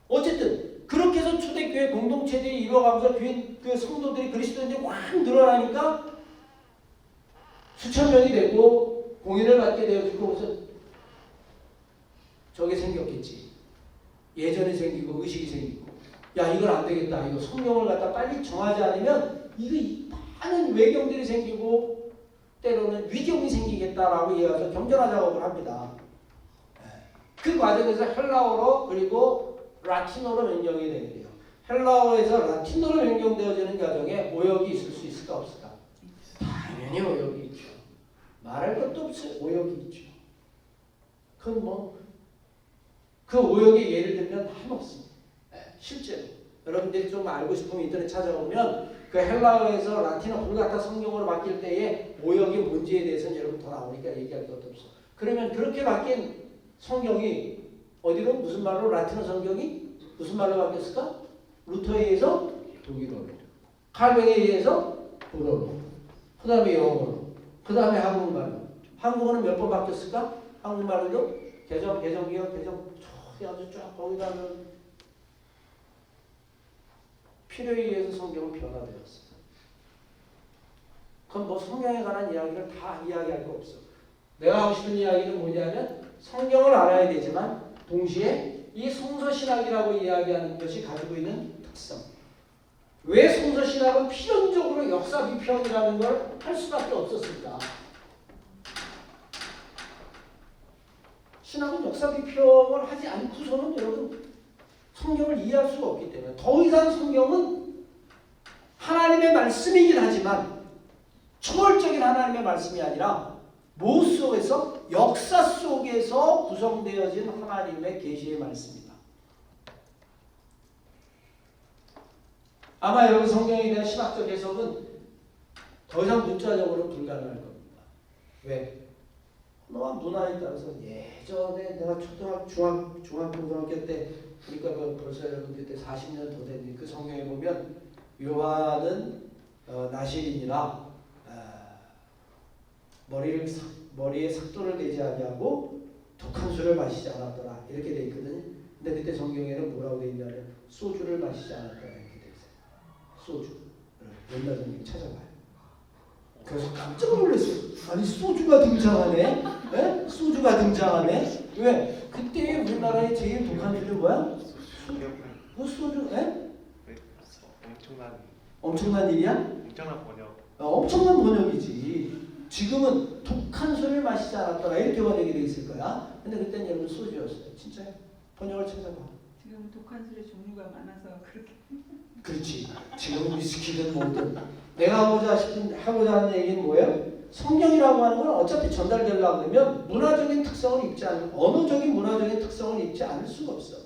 어쨌든 그렇게 해서 초대교회 공동체들이 이루어가면서 그 성도들이 그리스도인들이 확 늘어나니까 수천 명이 되고 공인을 받게 되어지고 무슨 저게 생겼겠지. 예전에 생기고 의식이 생기고 야 이건 안 되겠다. 이거 성경을 갖다 빨리 정하지 않으면 이거 많은 외경들이 생기고 때로는 위경이 생기겠다라고 얘기해서 경전화 작업을 합니다. 그 과정에서 헬라어로 그리고 라틴어로 변경이 되게 돼요. 헬라어에서 라틴어로 변경되어지는 과정에 오역이 있을 수 있을까 없을까? 당연히 오역이 있죠. 말할 것도 없어요. 오역이 있죠. 그건 뭐 그 오역의 예를 들면 한없습니다. 실제로 여러분들이 좀 알고 싶으면 인터넷 찾아보면 그 헬라어에서 라틴어 불가타 성경으로 바뀔 때의 오역이 뭔지에 대해서는 여러분 더 나오니까 얘기할 것도 없어. 그러면 그렇게 바뀐 성경이 어디로 무슨 말로 라틴어 성경이 무슨 말로 바뀌었을까? 루터에 의해서 독일어로, 칼뱅에 의해서 불어로, 그 다음에 영어로, 그 다음에 한국말로. 한국어는 몇 번 바뀌었을까? 한국말로도 개정기억, 아주 쫙 거기다는 필요에 의해서 성경은 변화되었어요. 그건 뭐 성경에 관한 이야기를 다 이야기할 거 없어. 내가 하고 싶은 이야기는 뭐냐면 성경을 알아야 되지만 동시에 이 성서신학이라고 이야기하는 것이 가지고 있는 특성. 왜 성서신학은 필연적으로 역사 비평이라는 걸 할 수밖에 없었을까? 신학은 역사 비평을 하지 않고서는 여러분 성경을 이해할 수가 없기 때문에 더 이상 성경은 하나님의 말씀이긴 하지만 초월적인 하나님의 말씀이 아니라 모 속에서 역사 속에서 구성되어진 하나님의 계시의 말씀이다. 아마 여러분 성경에 대한 신학적 해석은 더 이상 문자적으로 불가능할 겁니다. 왜? 너와 문화에 따라서 예전에 내가 중학고등학교 때 그러니까 벌써 여러분 그때 40년 더 됐는데 그 성경에 보면 요한은 나실인이라 머리에 삭도를 대지 아니하고 독한 술을 마시지 않았더라 이렇게 돼 있거든요. 근데 그때 성경에는 뭐라고 돼 있냐면 소주를 마시지 않았더라 이렇게 돼 있어요. 소주. 옛날 성경 찾아봐요. 그래서 깜짝 놀랐어요. 아니 소주가 등장하네? 에? 소주가 등장하네? 왜? 그때 우리나라의 제일 독한 술이 뭐야? 그 소주? 에? 엄청난 일이야? 엄청난 번역. 엄청난 번역이지. 지금은 독한 술을 마시지 않았더라 이렇게 번역이 돼 있을 거야. 근데 그때는 여러분 소주였어요. 진짜 번역을 찾아봐. 지금 독한 술의 종류가 많아서 그렇게. 그렇지. 지금 위스키든 뭐든. 내가 하고자 하는 얘기는 뭐예요? 성경이라고 하는 건 어차피 전달되려고 하면 문화적인 특성을 입지 않는, 언어적인 문화적인 특성을 입지 않을 수가 없어.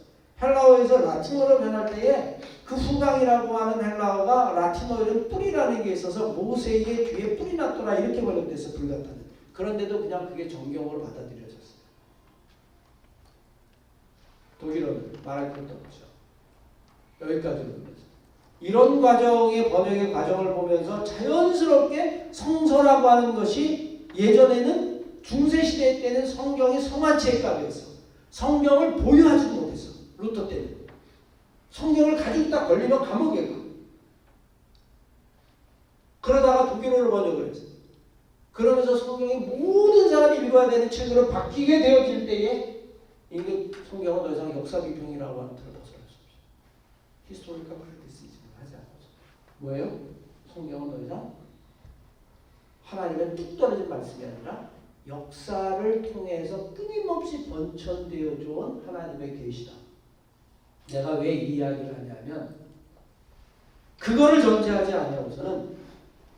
헬라어에서 라틴어로 변할 때에 그 후강이라고 하는 헬라어가 라틴어에는 뿌리라는 게 있어서 모세의 뒤에 뿌리 났더라 이렇게 번역돼서 불같다는. 그런데도 그냥 그게 정경으로 받아들여졌어요. 독일어는 말할 것도 없죠. 여기까지 보면서. 이런 과정의 번역의 과정을 보면서 자연스럽게 성서라고 하는 것이 예전에는 중세시대 때는 성경이 성화체에 값이었어. 성경을 보유하지 못했어. 루터 때는. 성경을 가지고 있다 걸리면 감옥에 가. 그러다가 독일어로 번역을 했어. 그러면서 성경이 모든 사람이 읽어야 되는 책으로 바뀌게 되어질 때에 이게 성경은 더 이상 역사 비평이라고 하는 틀을 벗어날 수 없어. 히스토리컬 크리티시즘을 하지 않아서. 뭐예요? 성경은 더 이상 하나님의 뚝 떨어진 말씀이 아니라 역사를 통해서 끊임없이 번천되어 준 하나님의 계시다. 내가 왜 이 이야기를 하냐면 그거를 전제하지 아니하고서는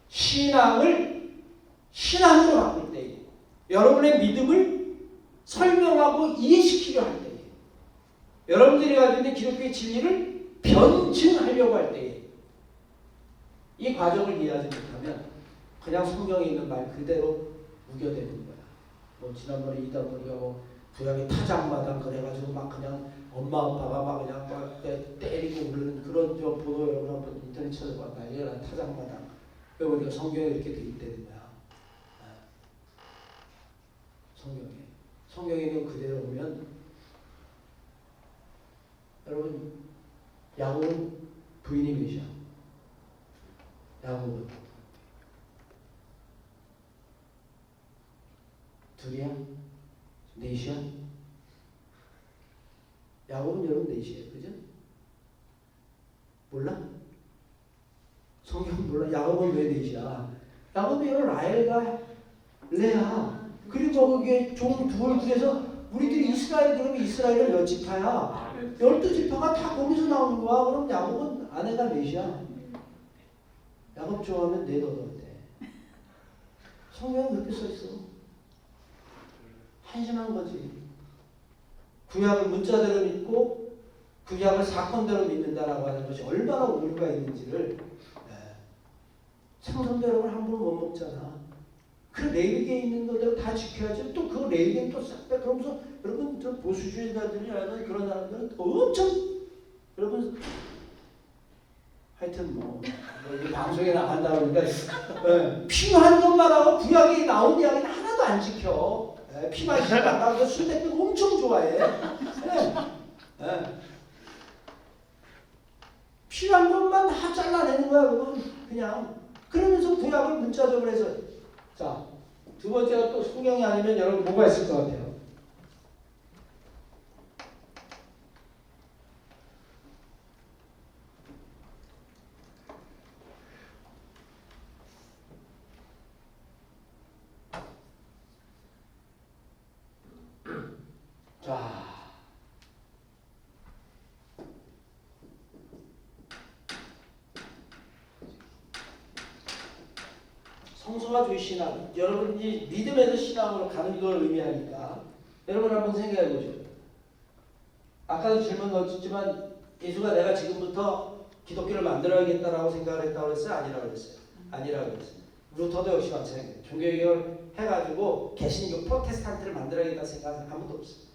신앙을 신앙으로 바꿀 때에 여러분의 믿음을 설명하고 이해시키려 할 때에 여러분들이 가지고 있는 기독교의 진리를 변증하려고 할 때에 이 과정을 이해하지 못하면 그냥 성경에 있는 말 그대로 우겨대는 거야. 뭐 지난번에 이단머리가 뭐 부양의 타작마당 그래가지고 막 그냥 엄마 아빠가 막 그냥 막 때리고 그러는 그런 저 보도 여러분 한번 인터넷 찾아봐. 난리난 타작마당. 왜 우리가 성경에 이렇게 돼 있다는 거야. 성경에 있는 그대로 보면 여러분 야곱은 부인이 몇이야? 야곱은 둘이야? 넷이야? 야곱은 여러분 넷이에요. 그죠? 몰라? 성경 몰라? 야곱은 왜 넷이야? 야곱은 여러분 라헬과 레아 그리고 거기에 종 둘 중에서 우리들이 이스라엘 그러면 이스라엘은 몇 지파야? 12지파가 다 거기서 나오는 거야. 그럼 야곱은 아내가 넷이야. 야곱 좋아하면 넷 얻어야 돼. 성경은 그렇게 써있어. 한심한 거지. 구약을 문자대로 믿고 구약을 사건대로 믿는다라고 하는 것이 얼마나 오류가 있는지를 생선도 여러분 함부로 못 먹잖아. 그 레위기에 있는 것대로 다 지켜야지. 또 그 레위기는 또 싹 빼. 그러면서 여러분 저 보수주의자들이라는 그런 사람들은 엄청 여러분 하여튼 이 방송에 나간다 그러니까 필요한 것만 하고 구약에 나온 이야기는 하나도 안 지켜. 피만 시간다고 순대국 엄청 좋아해. 필요한 것만 다 잘라내는 거야, 여러분. 그냥. 그러면서 구약을 문자적으로 해서. 자, 두 번째가 또 성경이 아니면 여러분 뭐가 있을 것 같아요? 자. 성서가주의 신앙, 여러분이 믿음에서 신앙으로 가는 걸 의미하니까 여러분 한번 생각해 보죠. 아까도 질문 넣었지만 예수가 내가 지금부터 기독교를 만들어야겠다라고 생각을 했다고 그랬어요? 아니라고 그랬어요? 아니라고 그랬어요. 루터도 역시 마찬가지예요. 종교개혁을 해가지고 개신교 프로테스탄트를 만들어야겠다는 생각은 아무도 없어요.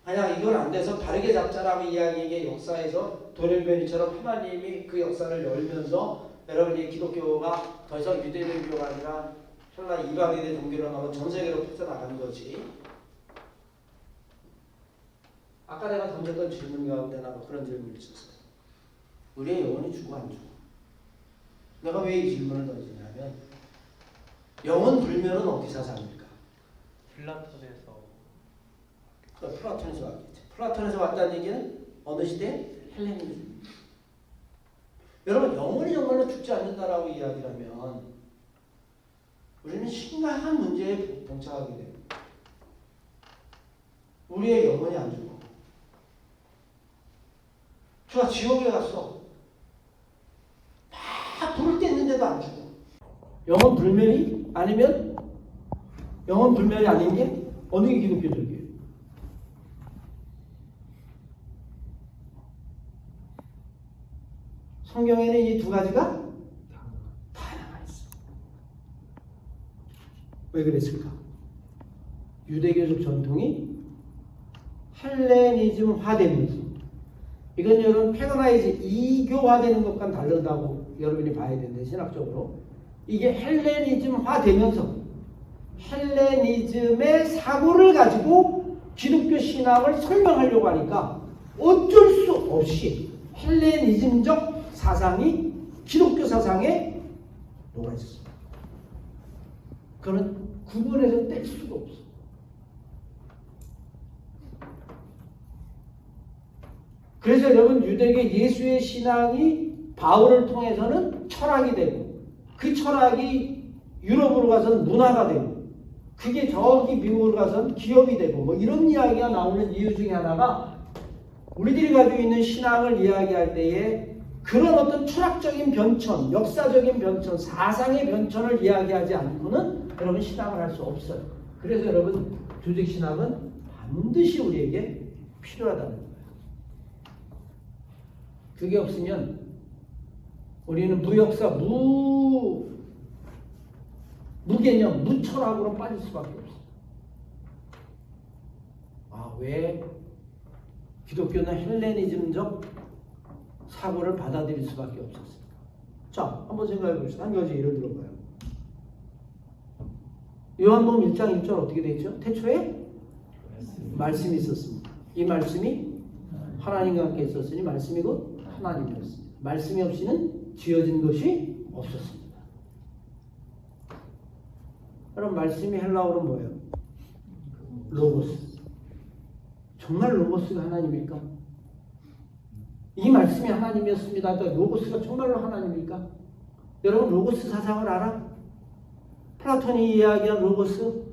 그냥 이건 안 돼서 바르게 잡자라고 이야기한 게 역사에서 돌연변이처럼 하나님이 그 역사를 열면서 여러분이 기독교가 더 이상 유대교가 아니라 혈라 이방인의 종교로 나면 전 세계로 퍼져나가는 거지. 아까 내가 던졌던 질문 가운데 나 그런 질문이 있었어요. 우리의 영혼이 죽어 안 죽어? 내가 왜 이 질문을 던지냐면 영혼 불면은 어디서 삽니까? 플라톤에서 플라톤에서 왔겠지. 플라톤에서 왔다는 얘기는 어느 시대? 헬레니즘. 여러분 영혼이 정말로 죽지 않는다라고 이야기하면 우리는 심각한 문제에 봉착하게 됩니다. 우리의 영혼이 안 죽어. 주가 지옥에 갔어. 다 불을 뗐는데도 안 죽어. 영혼 불멸이 아니면 영혼 불멸이 아닌 게 어느 게 기독교적이에요? 성경에는 이 두 가지가 다 나와 있어. 왜 그랬을까? 유대교적 전통이 헬레니즘화되면서 이건 여러분 패거나이즈 이교화되는 것과 다르다고 여러분이 봐야 되는데 신학적으로 이게 헬레니즘화되면서 헬레니즘의 사고를 가지고 기독교 신앙을 설명하려고 하니까 어쩔 수 없이 헬레니즘적 사상이 기독교 사상에 녹아있었습니다. 그건 구분해서 뗄 수가 없어. 그래서 여러분 유대계 예수의 신앙이 바울을 통해서는 철학이 되고 그 철학이 유럽으로 가서는 문화가 되고 그게 저기 미국으로 가서는 기업이 되고 뭐 이런 이야기가 나오는 이유 중에 하나가 우리들이 가지고 있는 신앙을 이야기할 때에 그런 어떤 철학적인 변천, 역사적인 변천, 사상의 변천을 이야기하지 않고는 여러분 신앙을 할 수 없어요. 그래서 여러분 조직 신학은 반드시 우리에게 필요하다는 거예요. 그게 없으면 우리는 무역사, 무개념, 무철학으로 빠질 수밖에 없어요. 아, 왜 기독교는 헬레니즘적 사고를 받아들일 수밖에 없었습니다. 자, 한번 생각해 봅시다. 한 가지 예를 들어봐요. 요한복음 1장 1절 어떻게 되어 있죠? 태초에 말씀이 있었습니다. 이 말씀이 하나님과 함께 있었으니 말씀이 곧 하나님이었습니다. 말씀이 없이는 지어진 것이 없었습니다. 그럼 말씀이 헬라어로 뭐예요? 로고스. 정말 로고스가 하나님입니까? 이 말씀이 하나님이었습니다. 로고스가 정말로 하나님입니까? 여러분 로고스 사상을 알아? 플라톤이 이야기한 로고스,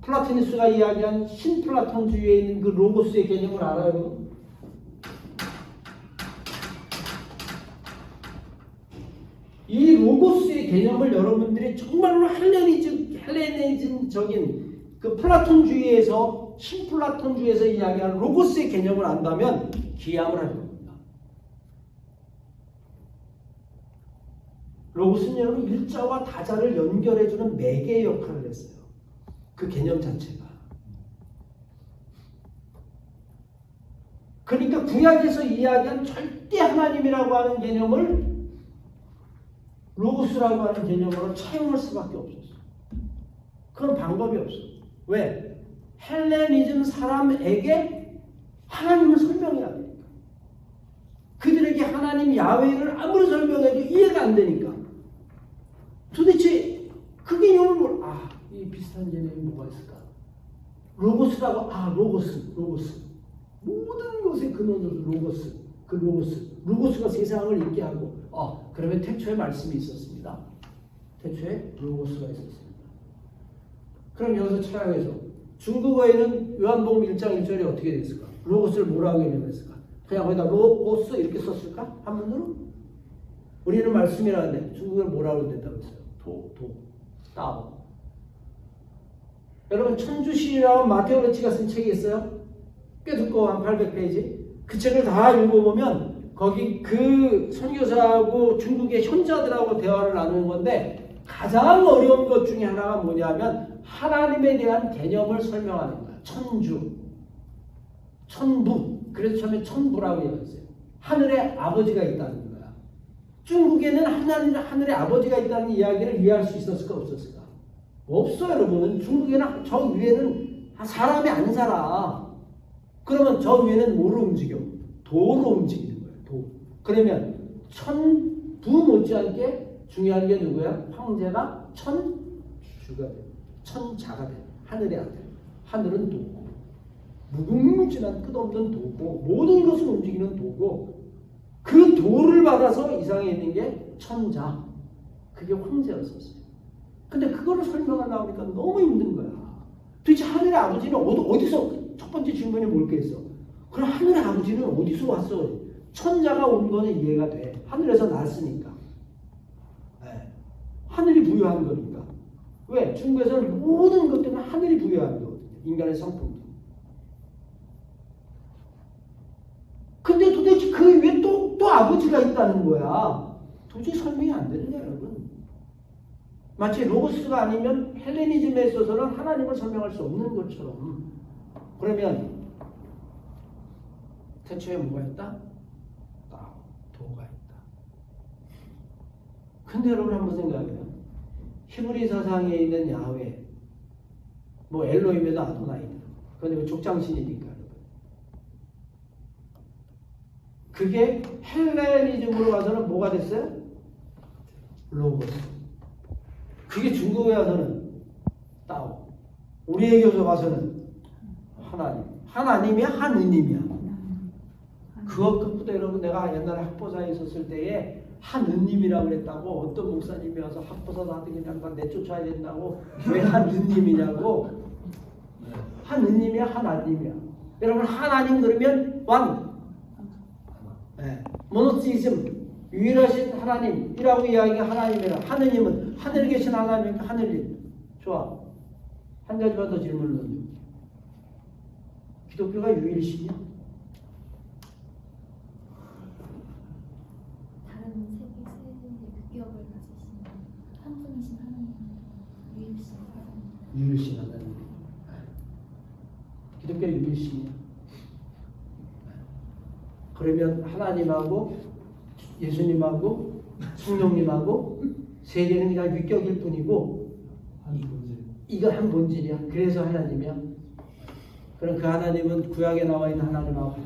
플라토니스가 이야기한 신플라톤주의에 있는 그 로고스의 개념을 알아요? 이 로고스의 개념을 여러분들이 정말로 헬레니즘적인 그 플라톤주의에서 신플라톤주의에서 이야기하는 로고스의 개념을 안다면 기함을 할 겁니다. 로고스는 여러분 일자와 다자를 연결해주는 매개 역할을 했어요. 그 개념 자체가. 그러니까 구약에서 이야기한 절대 하나님이라고 하는 개념을 로고스라고 하는 개념으로 차용할 수밖에 없었어요. 그런 방법이 없어요. 왜? 헬레니즘 사람에게 하나님을 설명해야 되니까. 그들에게 하나님 야훼를 아무리 설명해도 이해가 안 되니까. 도대체 그 개념을 이 비슷한 개념이 뭐가 있을까? 로고스라고, 로고스. 모든 것의 근원으로 로고스. 그 로고스가 세상을 있게 하고, 그러면 태초에 말씀이 있었습니다. 태초에 로고스가 있었습니다. 그럼 여기서 차량에서 중국어에는 요한복음 1장 1절이 어떻게 됐을까? 로고스를 뭐라고 해석했을까? 그냥 거기다 로고스 이렇게 썼을까? 한문으로? 우리는 말씀이라는데 중국어는 뭐라고 된다고 했어요? 따오. 여러분 천주시라고 마테오 레치가 쓴 책이 있어요? 꽤 두꺼워, 한 800페이지. 그 책을 다 읽어보면 거기 그 선교사하고 중국의 현자들하고 대화를 나누는 건데 가장 어려운 것 중에 하나가 뭐냐면 하나님에 대한 개념을 설명하는 거야. 천부. 그래서 처음에 천부라고 얘기했어요. 하늘에 아버지가 있다는 거야. 중국에는 하늘에 아버지가 있다는 이야기를 이해할 수 있었을까 없었을까? 없어요, 여러분. 중국에는 저 위에는 사람이 안 살아. 그러면 저 위에는 뭐로 움직여? 도로 움직이는 거예요. 도. 그러면 천부 못지않게 중요한 게 누구야? 황제가 천주가 돼. 천자가 돼. 하늘의 아들. 하늘은 도고. 무궁무진한 끝없는 도고. 모든 것을 움직이는 도고. 그 도를 받아서 이 세상에 있는 게 천자. 그게 황제였었어요. 근데 그거를 설명하려고 하니까 너무 힘든 거야. 도대체 하늘의 아버지는 어디서, 첫 번째 질문이 뭘겠어? 그럼 하늘의 아버지는 어디서 왔어? 천자가 온 거는 이해가 돼. 하늘에서 났으니까. 네. 하늘이 부여한 거니까. 왜? 중국에서는 모든 것들은 하늘이 부여한 거거든요. 인간의 성품도. 근데 도대체 그 위에 또 아버지가 있다는 거야. 도저히 설명이 안 되는 거야, 여러분. 마치 로고스가 아니면 헬레니즘에 있어서는 하나님을 설명할 수 없는 것처럼. 그러면 태초에 뭐가 있다? 도가 있다. 근데 여러분 한번 생각해요. 히브리 사상에 있는 야훼, 뭐 엘로힘에도 아도나이다. 그건 족장신이니까. 그게 헬레니즘으로 가서는 뭐가 됐어요? 로고스. 그게 중국에 와서는 따오. 우리의 교서 가서는 하나님. 하나님이야? 하느님이야? 그것부터 여러분 내가 옛날에 학보사에 있었을 때에 하느님이라고 그랬다고 어떤 목사님이 와서 학보사도 하더니 난 내쫓아야 된다고 왜 하느님이냐고. 하느님이야? 하나님이야? 여러분 하나님 그러면 one. 모노티즘. 유일하신 하나님이라고 이야기한 하나님이라. 하느님은 하늘에 계신 하나님이니까 하느님. 좋아. 한 가지만 더 질문을 던져. 기독교가 유일신이야? 다른 세계의 규격을 가지신 한 분이신 하나님, 유일신 하나님. 유일신 하나님. 기독교 유일신이야. 그러면 하나님하고 예수님하고 성령님하고 세 개는 그냥 위격일 뿐이고 이거 한 본질이야. 그래서 하나님이야. 그럼 그 하나님은 구약에 나와 있는 하나님하고 같아.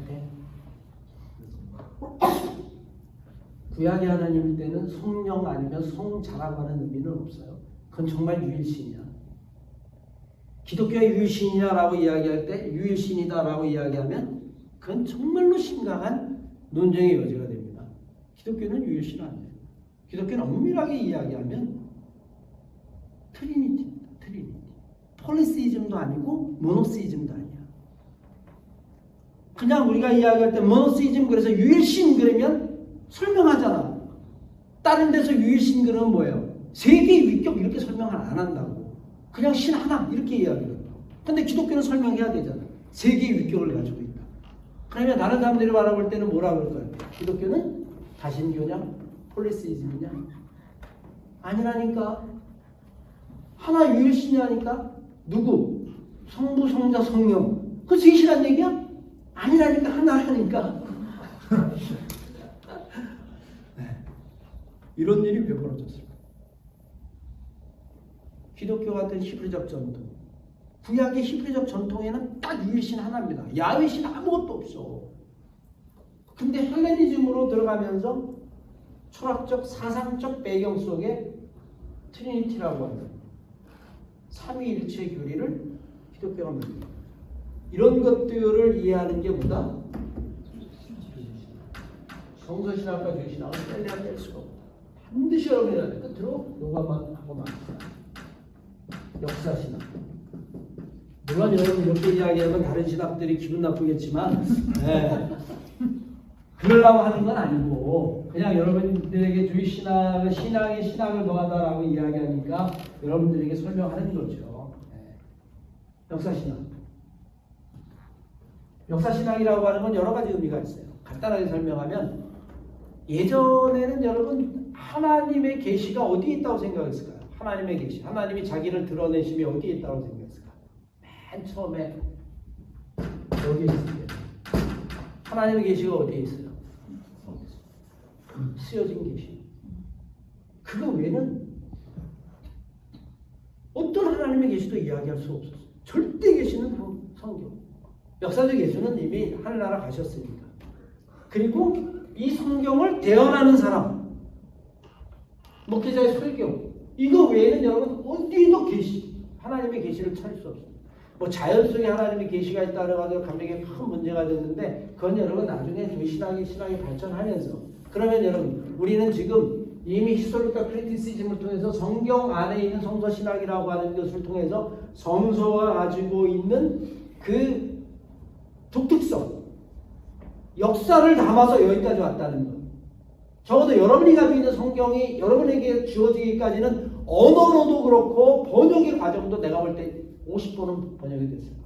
구약의 하나님일 때는 성령 아니면 성자라고 하는 의미는 없어요. 그건 정말 유일신이야. 기독교가 유일신이냐라고 이야기할 때 유일신이다라고 이야기하면 그건 정말로 심각한 논쟁의 여지가 됩니다. 기독교는 유일신 아니에요. 기독교는 엄밀하게 이야기하면 트리니티입니다. 트리니티. 폴리시즘도 아니고 모노시즘도 아니야. 그냥 우리가 이야기할 때 모노시즘 그래서 유일신 그러면 설명하잖아. 다른 데서 유일신 그러면 뭐예요? 세계의 위격 이렇게 설명을 안 한다고. 그냥 신 하나 이렇게 이야기해요. 근데 기독교는 설명해야 되잖아. 세계의 위격을 가지고 있다. 그러면 다른 사람들이 바라볼 때는 뭐라 그럴까요? 기독교는 다신교냐? 폴리시즘이냐? 아니라니까. 하나 유일신이라니까. 누구? 성부, 성자, 성령. 그 셋이란 얘기야? 아니라니까. 하나라니까. 네. 이런 일이 왜 벌어졌을까? 기독교 같은 히브리적 전통, 구약의 히브리적 전통에는 딱 유일신 하나입니다. 야훼신 아무것도 없어. 근데 헬레니즘으로 들어가면서 철학적, 사상적 배경 속에 트리니티라고 하는 삼위일체 교리를 기독교가 만듭니다. 이런 것들을 이해하는 게 뭐다? 성서신학과 주신학을 뗄래야 뗄 수가 없다. 반드시 여러분이 끝으로 요것만 하고 말합니다. 역사신학. 물론 여러분 이렇게 이야기하면 다른 신학들이 기분 나쁘겠지만 그러려고 하는 건 아니고 그냥 여러분들에게 주의 신학을 신앙을 더하다라고 이야기하니까 여러분들에게 설명하는 거죠. 역사신학. 역사신학이라고 하는 건 여러 가지 의미가 있어요. 간단하게 설명하면 예전에는 여러분 하나님의 계시가 어디에 있다고 생각했을까요? 하나님의 계시. 하나님이 자기를 드러내심이 어디에 있다고 생각했을까요? 맨 처음에 여기에 있어요. 하나님의 계시가 어디에 있어요? 쓰여진 계시. 그거 외에는 어떤 하나님의 계시도 이야기할 수 없었어요. 절대 계시는 성경. 역사적 예수는 이미 하늘나라 가셨으니까. 그리고 이 성경을 대언하는 사람, 목회자의 설교, 이거 외에는 여러분 어디도 계시, 하나님의 계시를 찾을 수 없어요. 뭐 자연 속에 하나님의 계시가 있다고 해서 감독에 큰 문제가 됐는데 그건 여러분 나중에 신학이 발전하면서 그러면 여러분 우리는 지금 이미 히스토리컬 크리티시즘을 통해서 성경 안에 있는 성서 신학이라고 하는 것을 통해서 성서가 가지고 있는 그 독특성, 역사를 담아서 여기까지 왔다는 것. 적어도 여러분이 가지고 있는 성경이 여러분에게 주어지기까지는 언어로도 그렇고 번역의 과정도 내가 볼 때 50번은 번역이 됐을 거야.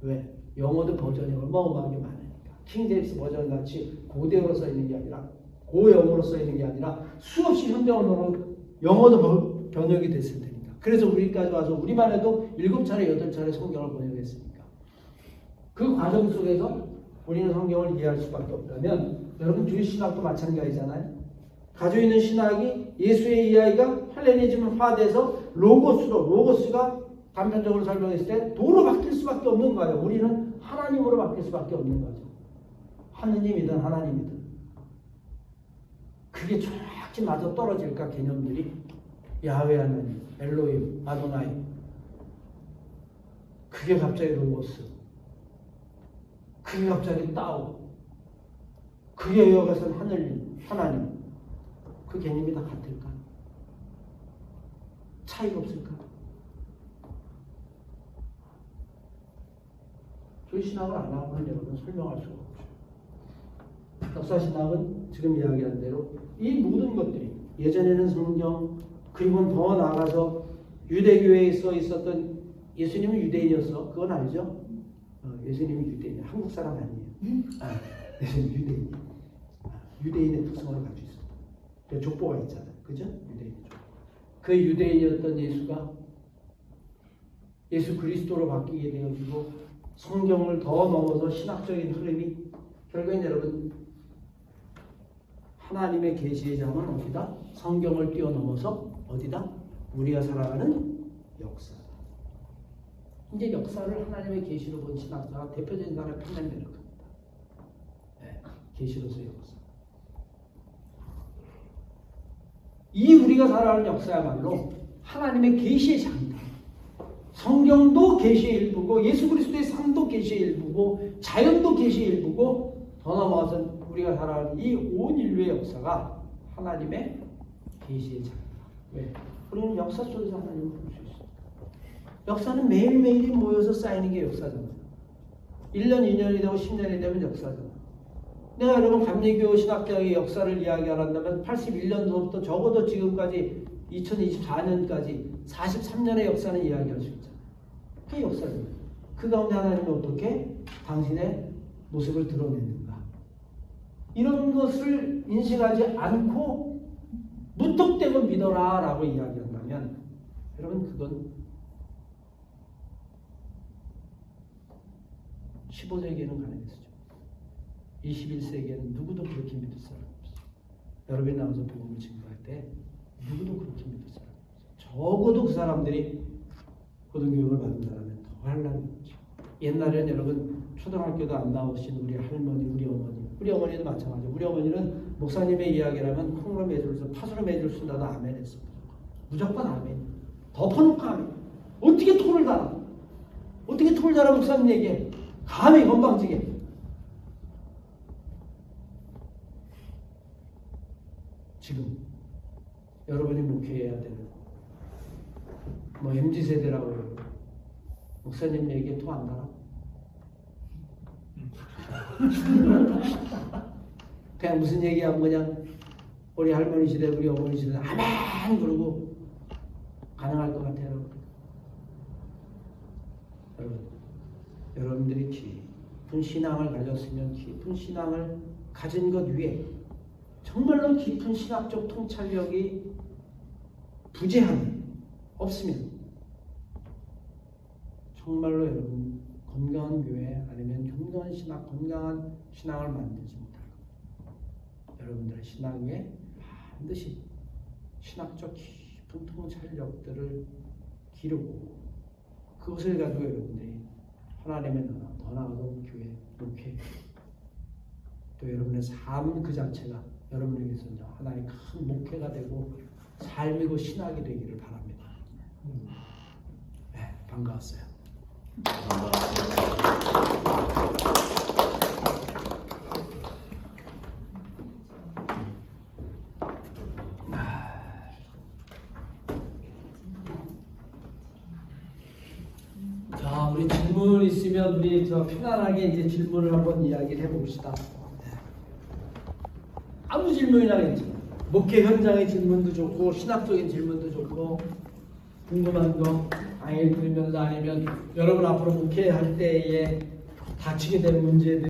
왜? 영어도 버전이 어마어마하게 많으니까. 킹제임스 버전 같이 고대어로 써 있는 게 아니라 고영어로 써 있는 게 아니라 수없이 현대 언어로 영어도 번역이 됐을 테니까. 그래서 우리까지 와서 우리만 해도 7차례, 8차례 성경을 번역했으니까. 그 과정 속에서 우리는 성경을 이해할 수밖에 없다면 여러분 주의 신학도 마찬가지잖아요. 가지고 있는 신학이 예수의 이야기가 헬레니즘화돼서 로고스가 단편적으로 설명했을 때 도로 바뀔 수밖에 없는 거예요. 우리는 하나님으로 바뀔 수밖에 없는 거죠. 하느님이든 하나님이든. 그게 정확히 맞아 떨어질까 개념들이 야훼 하나님, 엘로힘, 아도나이. 그게 갑자기 로고스. 그게 갑자기 따오. 그게 이어가서는 하나님. 그 개념이 다 같을까? 차이가 없을까? 주신학을 안 하고는 여러분 설명할 수가 없죠. 역사신학은 지금 이야기한 대로 이 모든 것들이 예전에는 성경 그리고 더 나아가서 유대교회에 있었던 예수님은 유대인이었어. 그건 알죠? 예수님이 유대인, 한국 사람 아니에요. 예수님 유대인. 유대인의 특성을 가지고 있어. 그 족보가 있잖아요. 그죠? 유대인 족보. 그 유대인이었던 예수가 예수 그리스도로 바뀌게 되어지고 성경을 더 넘어서 신학적인 흐름이 결국엔 여러분 하나님의 계시의 장은 어디다? 성경을 뛰어넘어서 어디다? 우리가 살아가는 역사. 이제 역사를 하나님의 계시로 본 신학자가 대표적인 사람을 판단되는 겁니다. 네, 계시로서의 역사. 이 우리가 살아가는 역사야말로 하나님의 계시의 장이다. 성경도 계시의 일부고 예수 그리스도의 삶도 계시의 일부고 자연도 계시의 일부고 더 넘어가서 우리가 살아가는 이 온 인류의 역사가 하나님의 계시의 장이다. 왜? 우리는 역사 속에서 하나님을 볼 수 있어. 역사는 매일매일이 모여서 쌓이는 게 역사잖아. 1년, 2년이 되고 10년이 되면 역사잖아. 내가 여러분 감리교 신학대학의 역사를 이야기하란다면 81년도부터 적어도 지금까지 2024년까지 43년의 역사는 이야기할 수 있잖아. 그게 역사잖아. 그 가운데 하나님은 어떻게 당신의 모습을 드러내는가. 이런 것을 인식하지 않고 무턱대고 믿어라 라고 이야기한다면 여러분 그건 15세기에는 가능했었죠. 21세기에는 누구도 그렇게 믿을 사람 없어요. 여러분이 나와서 복음을 증거할 때 누구도 그렇게 믿을 사람 없어요. 적어도 그 사람들이 고등교육을 받는다면 더 하려는거죠. 옛날에는 여러분 초등학교도 안 나오신 우리 할머니, 우리 어머니도 마찬가지예요. 우리 어머니는 목사님의 이야기라면 콩으로 매줄 파수로 매줄 순다도 아멘 했어. 무조건 아멘. 덮어놓고 아멘. 어떻게 토를 달아? 어떻게 토를 달아 목사님 얘기해? 감히 건방지게. 지금 여러분이 목회해야 되는 뭐 MZ세대라고 그러고 목사님 얘기에 토 안 달아? 그냥 무슨 얘기하면 그냥 우리 할머니 시대 우리 어머니 시대 아멘 그러고 가능할 것 같아요. 여러분 여러분들이 깊은 신앙을 가졌으면 깊은 신앙을 가진 것 위에 정말로 깊은 신학적 통찰력이 부재하면 없으면 정말로 여러분 건강한 교회 아니면 건강한 신앙을 만들지 못할 겁니다. 여러분들의 신앙에 반드시 신학적 깊은 통찰력들을 기르고 그것을 가지고 여러분들이 하나님의 나라 더 나아가서 교회, 목회 또 여러분의 삶 그 자체가 여러분에게서 하나의 큰 목회가 되고 삶이고 신학이 되기를 바랍니다. 네, 반가웠어요. 자, 우리 질문 있으면 우리 편안하게 이제 질문을 한번 이야기를 해봅시다. 아무 질문이나 괜찮아. 목회 현장의 질문도 좋고 신학적인 질문도 좋고 궁금한 거 강의를 들으면서 아니면 여러분 앞으로 목회할 때에 닥치게 될 문제들